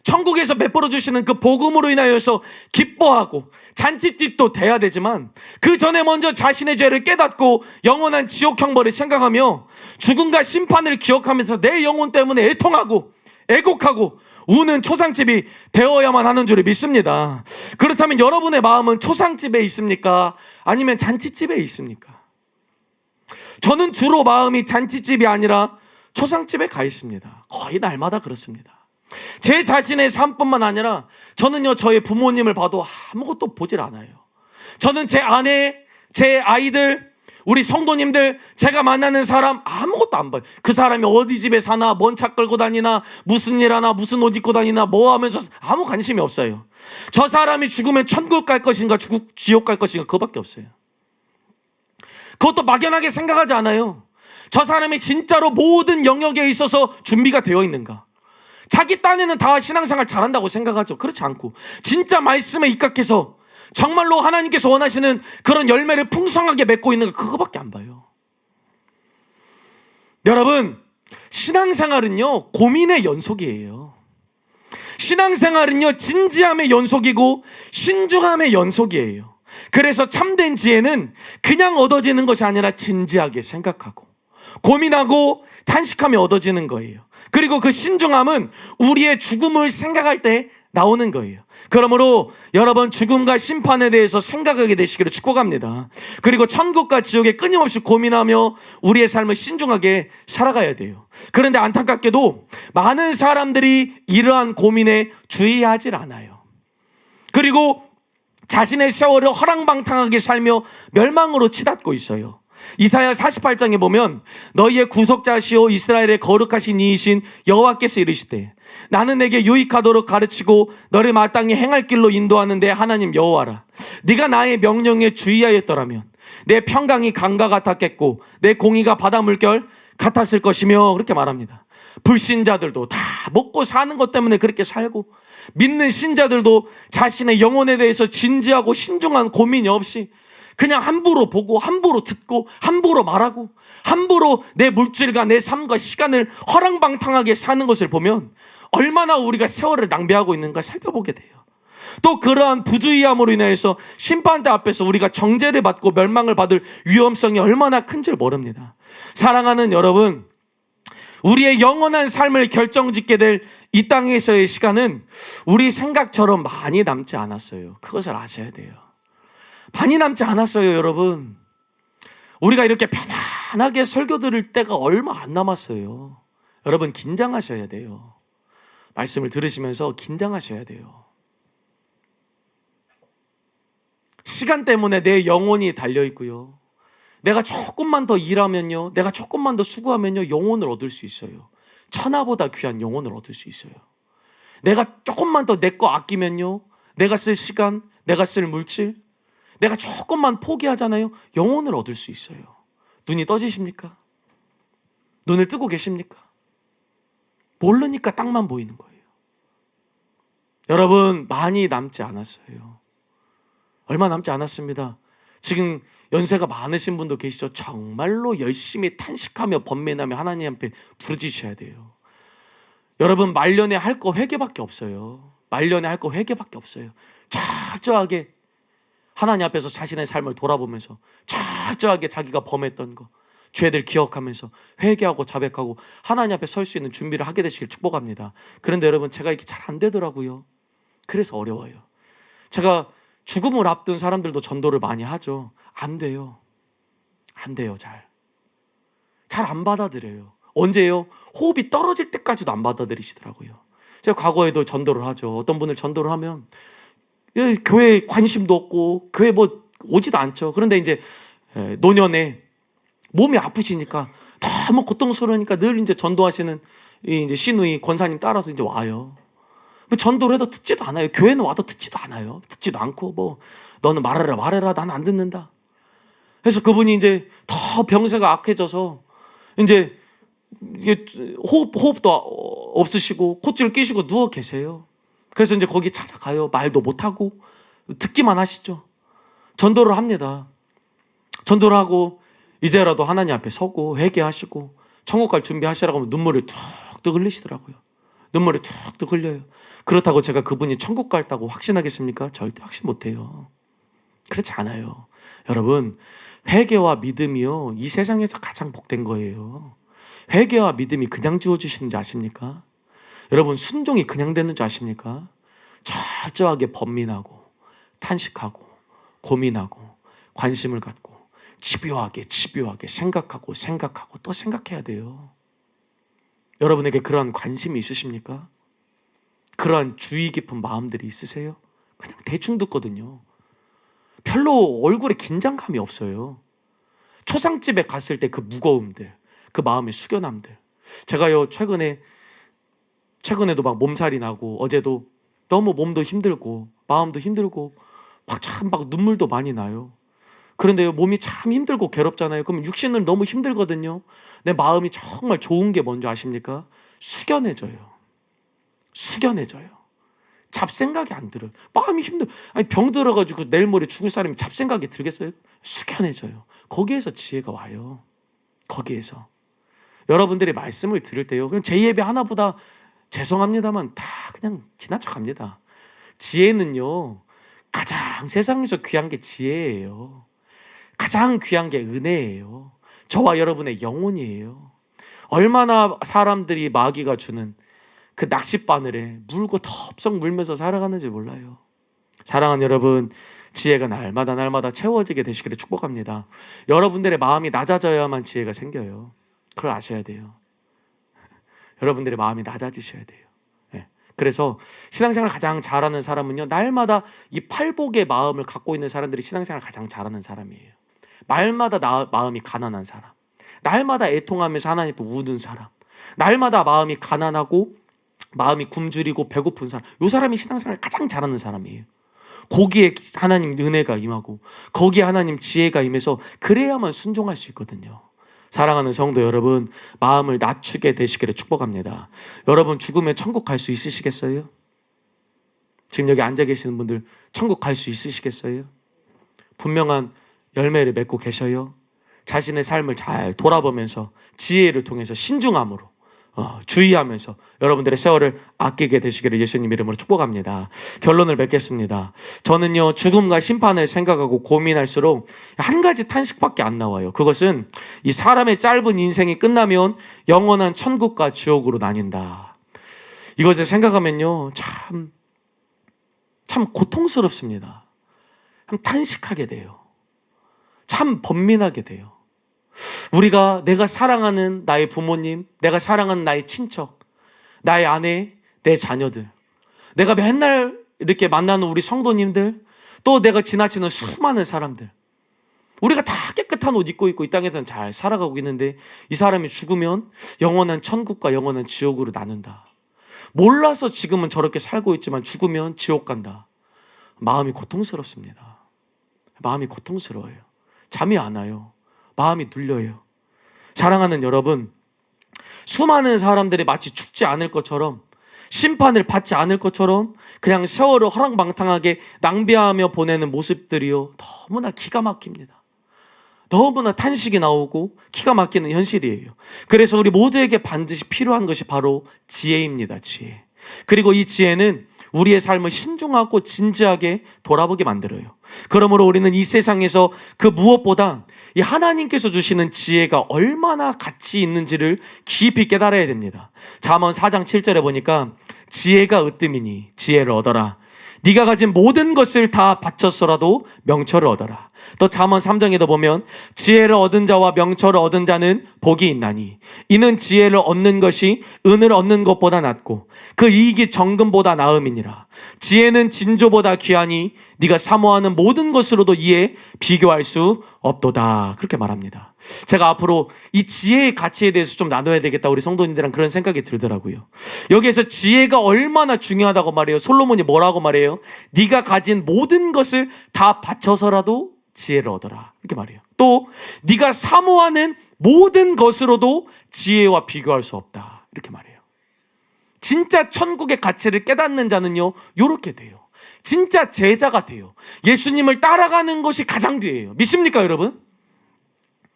천국에서 베풀어 주시는 그 복음으로 인하여서 기뻐하고 잔치집도 돼야 되지만, 그 전에 먼저 자신의 죄를 깨닫고 영원한 지옥 형벌을 생각하며 죽음과 심판을 기억하면서 내 영혼 때문에 애통하고 애곡하고 우는 초상집이 되어야만 하는 줄을 믿습니다. 그렇다면 여러분의 마음은 초상집에 있습니까? 아니면 잔치집에 있습니까? 저는 주로 마음이 잔치집이 아니라 초상집에 가 있습니다. 거의 날마다 그렇습니다. 제 자신의 삶뿐만 아니라 저는요 저의 부모님을 봐도 아무것도 보질 않아요. 저는 제 아내, 제 아이들, 우리 성도님들, 제가 만나는 사람 아무것도 안 봐요. 그 사람이 어디 집에 사나, 뭔 차 끌고 다니나, 무슨 일 하나, 무슨 옷 입고 다니나, 뭐 하면서, 아무 관심이 없어요. 저 사람이 죽으면 천국 갈 것인가, 지옥 갈 것인가, 그거밖에 없어요. 그것도 막연하게 생각하지 않아요. 저 사람이 진짜로 모든 영역에 있어서 준비가 되어 있는가. 자기 딴에는 다 신앙생활 잘한다고 생각하죠. 그렇지 않고 진짜 말씀에 입각해서 정말로 하나님께서 원하시는 그런 열매를 풍성하게 맺고 있는가, 그거밖에 안 봐요. 여러분, 신앙생활은요 고민의 연속이에요. 신앙생활은요 진지함의 연속이고 신중함의 연속이에요. 그래서 참된 지혜는 그냥 얻어지는 것이 아니라 진지하게 생각하고 고민하고 탄식하며 얻어지는 거예요. 그리고 그 신중함은 우리의 죽음을 생각할 때 나오는 거예요. 그러므로 여러분, 죽음과 심판에 대해서 생각하게 되시기를 축복합니다. 그리고 천국과 지옥에 끊임없이 고민하며 우리의 삶을 신중하게 살아가야 돼요. 그런데 안타깝게도 많은 사람들이 이러한 고민에 주의하질 않아요. 그리고 자신의 세월을 허랑방탕하게 살며 멸망으로 치닫고 있어요. 이사야 48장에 보면 너희의 구속자시오 이스라엘의 거룩하신 이이신 여호와께서 이르시되 나는 내게 유익하도록 가르치고 너를 마땅히 행할 길로 인도하는 내 하나님 여호와라. 네가 나의 명령에 주의하였더라면 내 평강이 강과 같았겠고 내 공의가 바다 물결 같았을 것이며, 그렇게 말합니다. 불신자들도 다 먹고 사는 것 때문에 그렇게 살고, 믿는 신자들도 자신의 영혼에 대해서 진지하고 신중한 고민이 없이 그냥 함부로 보고 함부로 듣고 함부로 말하고 함부로 내 물질과 내 삶과 시간을 허랑방탕하게 사는 것을 보면 얼마나 우리가 세월을 낭비하고 있는가 살펴보게 돼요. 또 그러한 부주의함으로 인해서 심판대 앞에서 우리가 정죄를 받고 멸망을 받을 위험성이 얼마나 큰지를 모릅니다. 사랑하는 여러분, 우리의 영원한 삶을 결정짓게 될 이 땅에서의 시간은 우리 생각처럼 많이 남지 않았어요. 그것을 아셔야 돼요. 많이 남지 않았어요, 여러분. 우리가 이렇게 편안하게 설교 들을 때가 얼마 안 남았어요. 여러분, 긴장하셔야 돼요. 말씀을 들으시면서 긴장하셔야 돼요. 시간 때문에 내 영혼이 달려있고요. 내가 조금만 더 일하면요, 내가 조금만 더 수고하면요, 영혼을 얻을 수 있어요. 천하보다 귀한 영혼을 얻을 수 있어요. 내가 조금만 더 내 거 아끼면요, 내가 쓸 시간, 내가 쓸 물질, 내가 조금만 포기하잖아요, 영혼을 얻을 수 있어요. 눈이 떠지십니까? 눈을 뜨고 계십니까? 모르니까 땅만 보이는 거예요. 여러분, 많이 남지 않았어요. 얼마 남지 않았습니다. 지금 연세가 많으신 분도 계시죠? 정말로 열심히 탄식하며 번민하며 하나님 앞에 부르짖으셔야 돼요. 여러분, 말년에 할 거 회개밖에 없어요. 말년에 할 거 회개밖에 없어요. 철저하게 하나님 앞에서 자신의 삶을 돌아보면서 철저하게 자기가 범했던 거, 죄들 기억하면서 회개하고 자백하고 하나님 앞에 설 수 있는 준비를 하게 되시길 축복합니다. 그런데 여러분, 제가 이렇게 잘 안 되더라고요. 그래서 어려워요. 제가 죽음을 앞둔 사람들도 전도를 많이 하죠. 안 돼요. 안 돼요. 잘 안 받아들여요. 언제요? 호흡이 떨어질 때까지도 안 받아들이시더라고요. 제가 과거에도 전도를 하죠. 어떤 분을 전도를 하면 교회에 관심도 없고 교회 뭐 오지도 않죠. 그런데 이제 노년에 몸이 아프시니까 너무 고통스러우니까 늘 이제 전도하시는 이제 신우이 권사님 따라서 이제 와요. 전도를 해도 듣지도 않아요. 교회는 와도 듣지도 않아요. 듣지도 않고 뭐 너는 말해라 나는 안 듣는다. 그래서 그분이 이제 더 병세가 악해져서 이제 이게 호흡도 없으시고 콧줄 끼시고 누워 계세요. 그래서 이제 거기 찾아가요. 말도 못하고 듣기만 하시죠. 전도를 합니다. 전도를 하고 이제라도 하나님 앞에 서고 회개하시고 천국 갈 준비하시라고 하면 눈물을 툭툭 흘리시더라고요. 눈물이 툭툭 흘려요. 그렇다고 제가 그분이 천국 갈다고 확신하겠습니까? 절대 확신 못해요. 그렇지 않아요. 여러분, 회개와 믿음이요, 이 세상에서 가장 복된 거예요. 회개와 믿음이 그냥 주어지시는 줄 아십니까? 여러분, 순종이 그냥 되는 줄 아십니까? 철저하게 번민하고 탄식하고 고민하고 관심을 갖고 집요하게 생각하고 또 생각해야 돼요. 여러분에게 그러한 관심이 있으십니까? 그러한 주의 깊은 마음들이 있으세요? 그냥 대충 듣거든요. 별로 얼굴에 긴장감이 없어요. 초상집에 갔을 때 그 무거움들, 그 마음의 숙연함들. 제가요, 최근에도 막 몸살이 나고 어제도 너무 몸도 힘들고 마음도 힘들고 막 눈물도 많이 나요. 그런데요, 몸이 참 힘들고 괴롭잖아요. 그럼 육신은 너무 힘들거든요. 내 마음이 정말 좋은 게 뭔지 아십니까? 숙연해져요. 잡생각이 안 들어요. 마음이 아니, 병 들어가지고 내일 모레 죽을 사람이 잡생각이 들겠어요? 숙연해져요. 거기에서 지혜가 와요. 거기에서. 여러분들이 말씀을 들을 때요, 그냥 제 예배 하나보다 죄송합니다만 다 그냥 지나쳐 갑니다. 지혜는요, 가장 세상에서 귀한 게 지혜예요. 가장 귀한 게 은혜예요. 저와 여러분의 영혼이에요. 얼마나 사람들이 마귀가 주는 그 낚싯바늘에 물고 덥석 물면서 살아가는지 몰라요. 사랑하는 여러분, 지혜가 날마다 채워지게 되시기를 축복합니다. 여러분들의 마음이 낮아져야만 지혜가 생겨요. 그걸 아셔야 돼요. 여러분들의 마음이 낮아지셔야 돼요. 네. 그래서 신앙생활 가장 잘하는 사람은요, 날마다 이 팔복의 마음을 갖고 있는 사람들이 신앙생활 가장 잘하는 사람이에요. 날마다 마음이 가난한 사람, 날마다 애통하면서 하나님 앞에 우는 사람, 날마다 마음이 가난하고 마음이 굶주리고 배고픈 사람, 이 사람이 신앙생활 가장 잘하는 사람이에요. 거기에 하나님 은혜가 임하고 거기에 하나님 지혜가 임해서 그래야만 순종할 수 있거든요. 사랑하는 성도 여러분, 마음을 낮추게 되시기를 축복합니다. 여러분, 죽으면 천국 갈 수 있으시겠어요? 지금 여기 앉아 계시는 분들 천국 갈 수 있으시겠어요? 분명한 열매를 맺고 계셔요? 자신의 삶을 잘 돌아보면서 지혜를 통해서 신중함으로 주의하면서 여러분들의 세월을 아끼게 되시기를 예수님 이름으로 축복합니다. 결론을 맺겠습니다. 저는요, 죽음과 심판을 생각하고 고민할수록 한 가지 탄식밖에 안 나와요. 그것은 이 사람의 짧은 인생이 끝나면 영원한 천국과 지옥으로 나뉜다. 이것을 생각하면요, 참 고통스럽습니다. 참 탄식하게 돼요. 참 번민하게 돼요. 내가 사랑하는 나의 부모님, 내가 사랑하는 나의 친척, 나의 아내, 내 자녀들, 내가 맨날 이렇게 만나는 우리 성도님들, 또 내가 지나치는 수많은 사람들, 우리가 다 깨끗한 옷 입고 있고 이 땅에서는 잘 살아가고 있는데 이 사람이 죽으면 영원한 천국과 영원한 지옥으로 나눈다. 몰라서 지금은 저렇게 살고 있지만 죽으면 지옥 간다. 마음이 고통스럽습니다. 마음이 고통스러워요. 잠이 안 와요. 마음이 눌려요. 사랑하는 여러분, 수많은 사람들이 마치 죽지 않을 것처럼, 심판을 받지 않을 것처럼 그냥 세월을 허랑방탕하게 낭비하며 보내는 모습들이요, 너무나 기가 막힙니다. 너무나 탄식이 나오고 기가 막히는 현실이에요. 그래서 우리 모두에게 반드시 필요한 것이 바로 지혜입니다. 지혜. 그리고 이 지혜는 우리의 삶을 신중하고 진지하게 돌아보게 만들어요. 그러므로 우리는 이 세상에서 그 무엇보다 이 하나님께서 주시는 지혜가 얼마나 가치 있는지를 깊이 깨달아야 됩니다. 잠언 4장 7절에 보니까 지혜가 으뜸이니 지혜를 얻어라. 네가 가진 모든 것을 다 바쳤어라도 명철을 얻어라. 또 잠언 3장에도 보면 지혜를 얻은 자와 명철을 얻은 자는 복이 있나니 이는 지혜를 얻는 것이 은을 얻는 것보다 낫고 그 이익이 정금보다 나음이니라. 지혜는 진조보다 귀하니 네가 사모하는 모든 것으로도 이에 비교할 수 없도다. 그렇게 말합니다. 제가 앞으로 이 지혜의 가치에 대해서 좀 나눠야 되겠다, 우리 성도님들랑 그런 생각이 들더라고요. 여기에서 지혜가 얼마나 중요하다고 말해요. 솔로몬이 뭐라고 말해요? 네가 가진 모든 것을 다 바쳐서라도 지혜를 얻어라. 이렇게 말해요. 또 네가 사모하는 모든 것으로도 지혜와 비교할 수 없다. 이렇게 말해요. 진짜 천국의 가치를 깨닫는 자는요, 요렇게 돼요. 진짜 제자가 돼요. 예수님을 따라가는 것이 가장 뒤에요. 믿습니까, 여러분?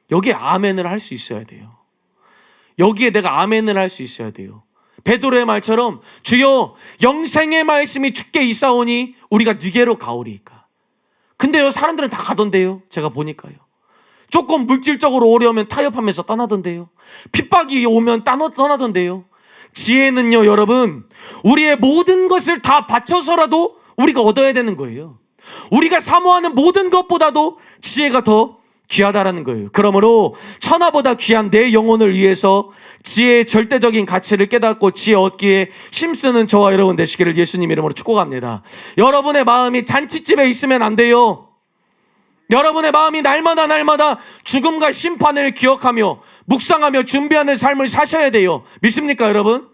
여기에 아멘을 할 수 있어야 돼요. 여기에 내가 아멘을 할 수 있어야 돼요. 베드로의 말처럼 주여 영생의 말씀이 주께 있사오니 우리가 네게로 가오리이까. 근데요, 사람들은 다 가던데요. 제가 보니까요. 조금 물질적으로 어려우면 타협하면서 떠나던데요. 핍박이 오면 떠나던데요. 지혜는요, 여러분, 우리의 모든 것을 다 바쳐서라도 우리가 얻어야 되는 거예요. 우리가 사모하는 모든 것보다도 지혜가 더 귀하다라는 거예요. 그러므로 천하보다 귀한 내 영혼을 위해서 지혜의 절대적인 가치를 깨닫고 지혜 얻기에 힘쓰는 저와 여러분 되시기를 예수님 이름으로 축복합니다. 여러분의 마음이 잔치집에 있으면 안 돼요. 여러분의 마음이 날마다 죽음과 심판을 기억하며 묵상하며 준비하는 삶을 사셔야 돼요. 믿습니까, 여러분?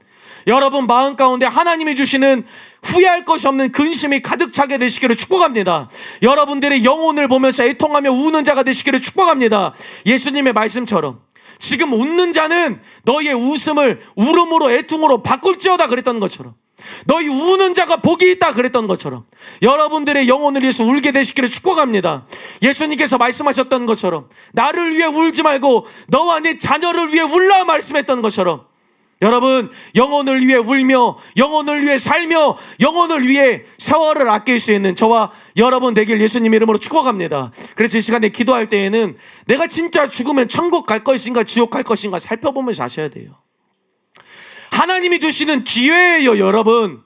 여러분 마음 가운데 하나님이 주시는 후회할 것이 없는 근심이 가득 차게 되시기를 축복합니다. 여러분들의 영혼을 보면서 애통하며 우는 자가 되시기를 축복합니다. 예수님의 말씀처럼 지금 웃는 자는 너희의 웃음을 울음으로 애통으로 바꿀지어다 그랬던 것처럼, 너희 우는 자가 복이 있다 그랬던 것처럼 여러분들의 영혼을 위해서 울게 되시기를 축복합니다. 예수님께서 말씀하셨던 것처럼 나를 위해 울지 말고 너와 네 자녀를 위해 울라 말씀했던 것처럼 여러분 영혼을 위해 울며 영혼을 위해 살며 영혼을 위해 세월을 아낄 수 있는 저와 여러분 되길 예수님 이름으로 축복합니다. 그래서 이 시간에 기도할 때에는 내가 진짜 죽으면 천국 갈 것인가 지옥 갈 것인가 살펴보면서 하셔야 돼요. 하나님이 주시는 기회예요, 여러분.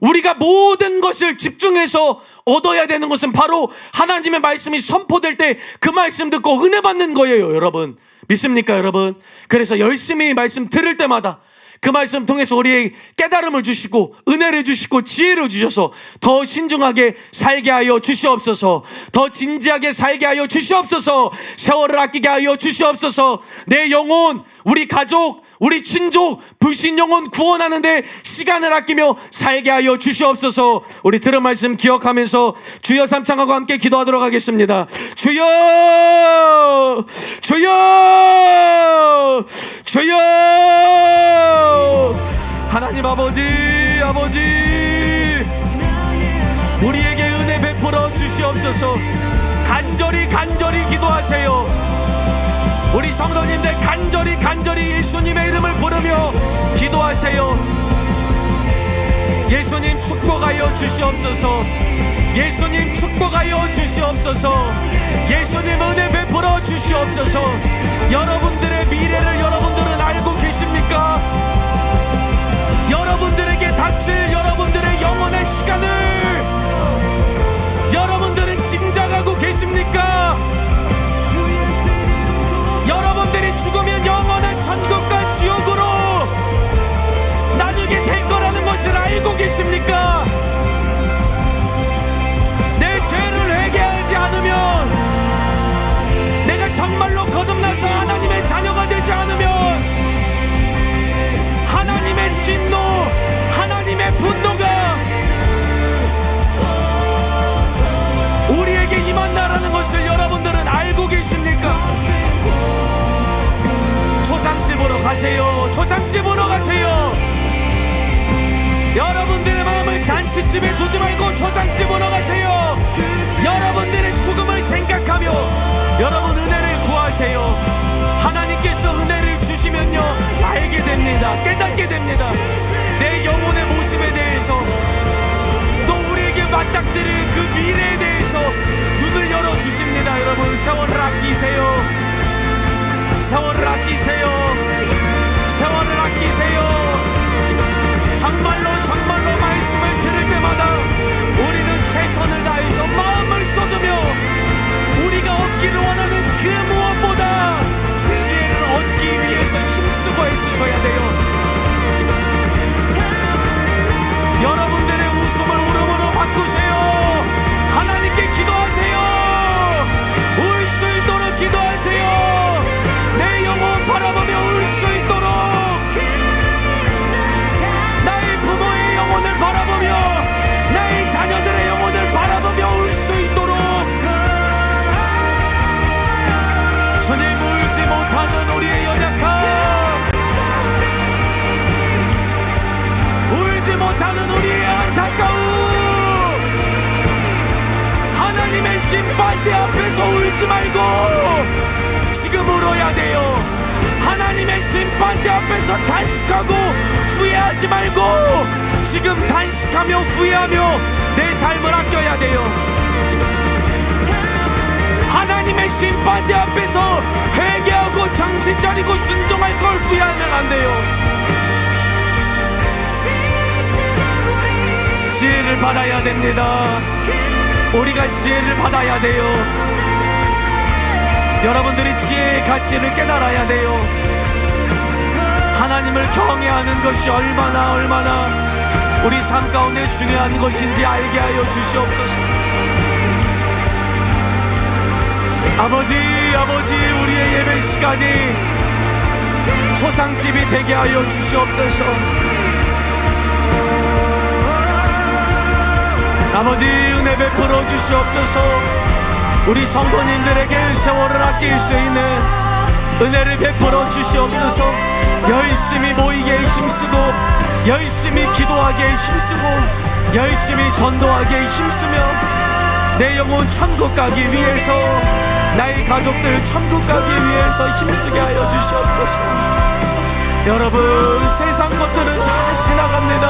우리가 모든 것을 집중해서 얻어야 되는 것은 바로 하나님의 말씀이 선포될 때 그 말씀 듣고 은혜 받는 거예요, 여러분. 믿습니까, 여러분? 그래서 열심히 말씀 들을 때마다 그 말씀 통해서 우리에게 깨달음을 주시고 은혜를 주시고 지혜를 주셔서 더 신중하게 살게 하여 주시옵소서. 더 진지하게 살게 하여 주시옵소서. 세월을 아끼게 하여 주시옵소서. 내 영혼, 우리 가족, 우리 친족, 불신 영혼 구원하는데 시간을 아끼며 살게 하여 주시옵소서. 우리 들은 말씀 기억하면서 주여 삼창하고 함께 기도하도록 하겠습니다. 주여, 주여, 주여. 하나님 아버지, 우리에게 은혜 베풀어 주시옵소서. 간절히 기도하세요. 우리 성도님들 간절히 예수님의 이름을 부르며 기도하세요. 예수님 축복하여 주시옵소서. 예수님 축복하여 주시옵소서. 예수님 은혜 베풀어 주시옵소서. 여러분들의 미래를 여러분들은 알고 계십니까? 여러분 바칠 여러분들의 영혼의 시간을 여러분들은 짐작하고 계십니까? 여러분들이 죽으면 영원한 천국과 지옥으로 나누게 될 거라는 것을 알고 계십니까? 내 죄를 회개하지 않으면, 내가 정말로 거듭나서 하나님의 자녀가 되지 않으면 하나님의 진노, 하나님의 분노가 우리에게 임한다라는 것을 여러분들은 알고 계십니까? 초상집으로 가세요. 초상집으로 가세요. 여러분들의 마음을 잔치집에 두지 말고 초상집으로 가세요. 여러분들의 죽음을 생각하며 여러분 은혜를 구하세요. 하나님께서 은혜를 주시면요, 알게 됩니다. 깨닫게 됩니다. 내 영혼의 모습에 대해서, 또 우리에게 맞닥뜨릴 그 미래에 대해서 눈을 열어주십니다. 여러분, 세월을 아끼세요. 세월을 아끼세요. 세월을 아끼세요. 정말로 정말로 말씀을 들을 때마다 우리는 최선을 다해서 마음을 쏟으며 우리가 얻기를 원하는 그 무엇보다 지혜를 얻기 위해서 힘쓰고 애쓰셔야 돼요. 여러분들의 웃음을 울음으로 바꾸세요. 하나님께 기도하세요. 울 수 있도록 기도하세요. 내 영혼 바라보며 울 수 있도록, 나의 부모의 영혼을 바라보며 나의 자녀들의 영혼을 바라보며 울 수 있도록, 주님, 울지 못하는 우리의 연약함, 울지 못하는 우리의 안타까움, 하나님의 심판대 앞에서 울지 말고 지금 울어야 돼요. 하나님의 심판대 앞에서 단식하고 후회하지 말고 지금 단식하며 후회하며 내 삶을 아껴야 돼요. 하나님의 심판대 앞에서 회개하고 정신 차리고 순종할 걸 후회하면 안 돼요. 지혜를 받아야 됩니다. 우리가 지혜를 받아야 돼요. 여러분들이 지혜의 가치를 깨달아야 돼요. 하나님을 경외하는 것이 얼마나 우리 삶 가운데 중요한 것인지 알게 하여 주시옵소서. 아버지, 우리의 예배 시간이 초상집이 되게 하여 주시옵소서. 아버지, 은혜 베풀어 주시옵소서. 우리 성도님들에게 세월을 아낄 수 있는 은혜를 베풀어 주시옵소서. 열심히 모이게 힘쓰고, 열심히 기도하게 힘쓰고, 열심히 전도하게 힘쓰며 내 영혼 천국 가기 위해서, 나의 가족들 천국 가기 위해서 힘쓰게 하여 주시옵소서. 여러분, 세상 것들은 다 지나갑니다.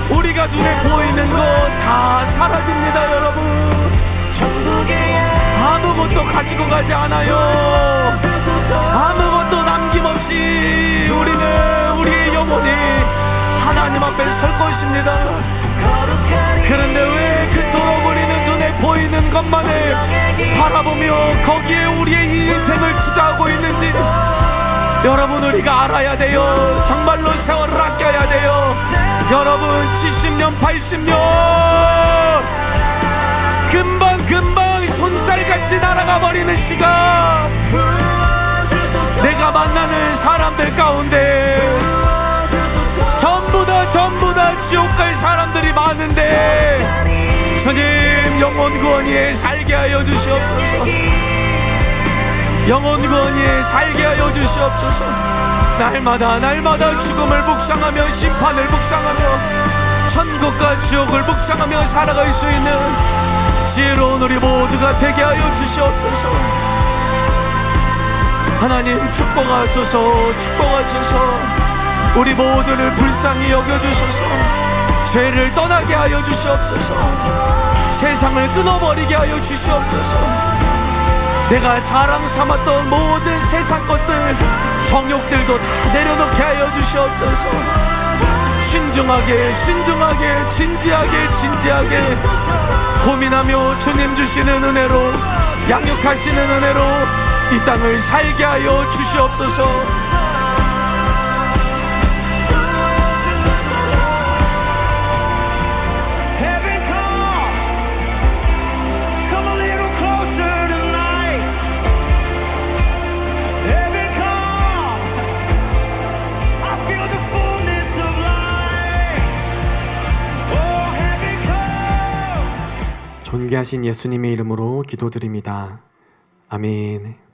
우리가 눈에 보이는 것 다 사라집니다. 여러분, 아무것도 가지고 가지 않아요. 아무것도 남김없이 우리의 영혼이 하나님 앞에 설 것입니다. 그런데 왜 그토록 우리는 눈에 보이는 것만을 바라보며 거기에 우리의 인생을 투자하고 있는지 여러분, 우리가 알아야 돼요. 정말로 세월을 아껴야 돼요. 여러분, 70년 80년 금방 손살같이 날아가 버리는 시간, 내가 만나는 사람들 가운데 전부 다 지옥 갈 사람들이 많은데, 주님, 영혼 구원위에 살게 하여 주시옵소서. 영혼 구원위에 살게 하여 주시옵소서. 날마다 죽음을 묵상하며 심판을 묵상하며 천국과 지옥을 묵상하며 살아갈 수 있는 지혜로운 우리 모두가 되게 하여 주시옵소서. 하나님, 축복하소서. 우리 모두를 불쌍히 여겨주소서. 죄를 떠나게 하여 주시옵소서. 세상을 끊어버리게 하여 주시옵소서. 내가 자랑 삼았던 모든 세상 것들, 정욕들도 다 내려놓게 하여 주시옵소서. 신중하게 신중하게 진지하게 진지하게 고민하며 주님 주시는 은혜로 양육하시는 은혜로 이 땅을 살게 하여 주시옵소서. Heaven come, come a little closer tonight. Heaven come, I feel the fullness of life. Oh, heaven come. 존귀하신 예수님의 이름으로 기도드립니다. 아멘.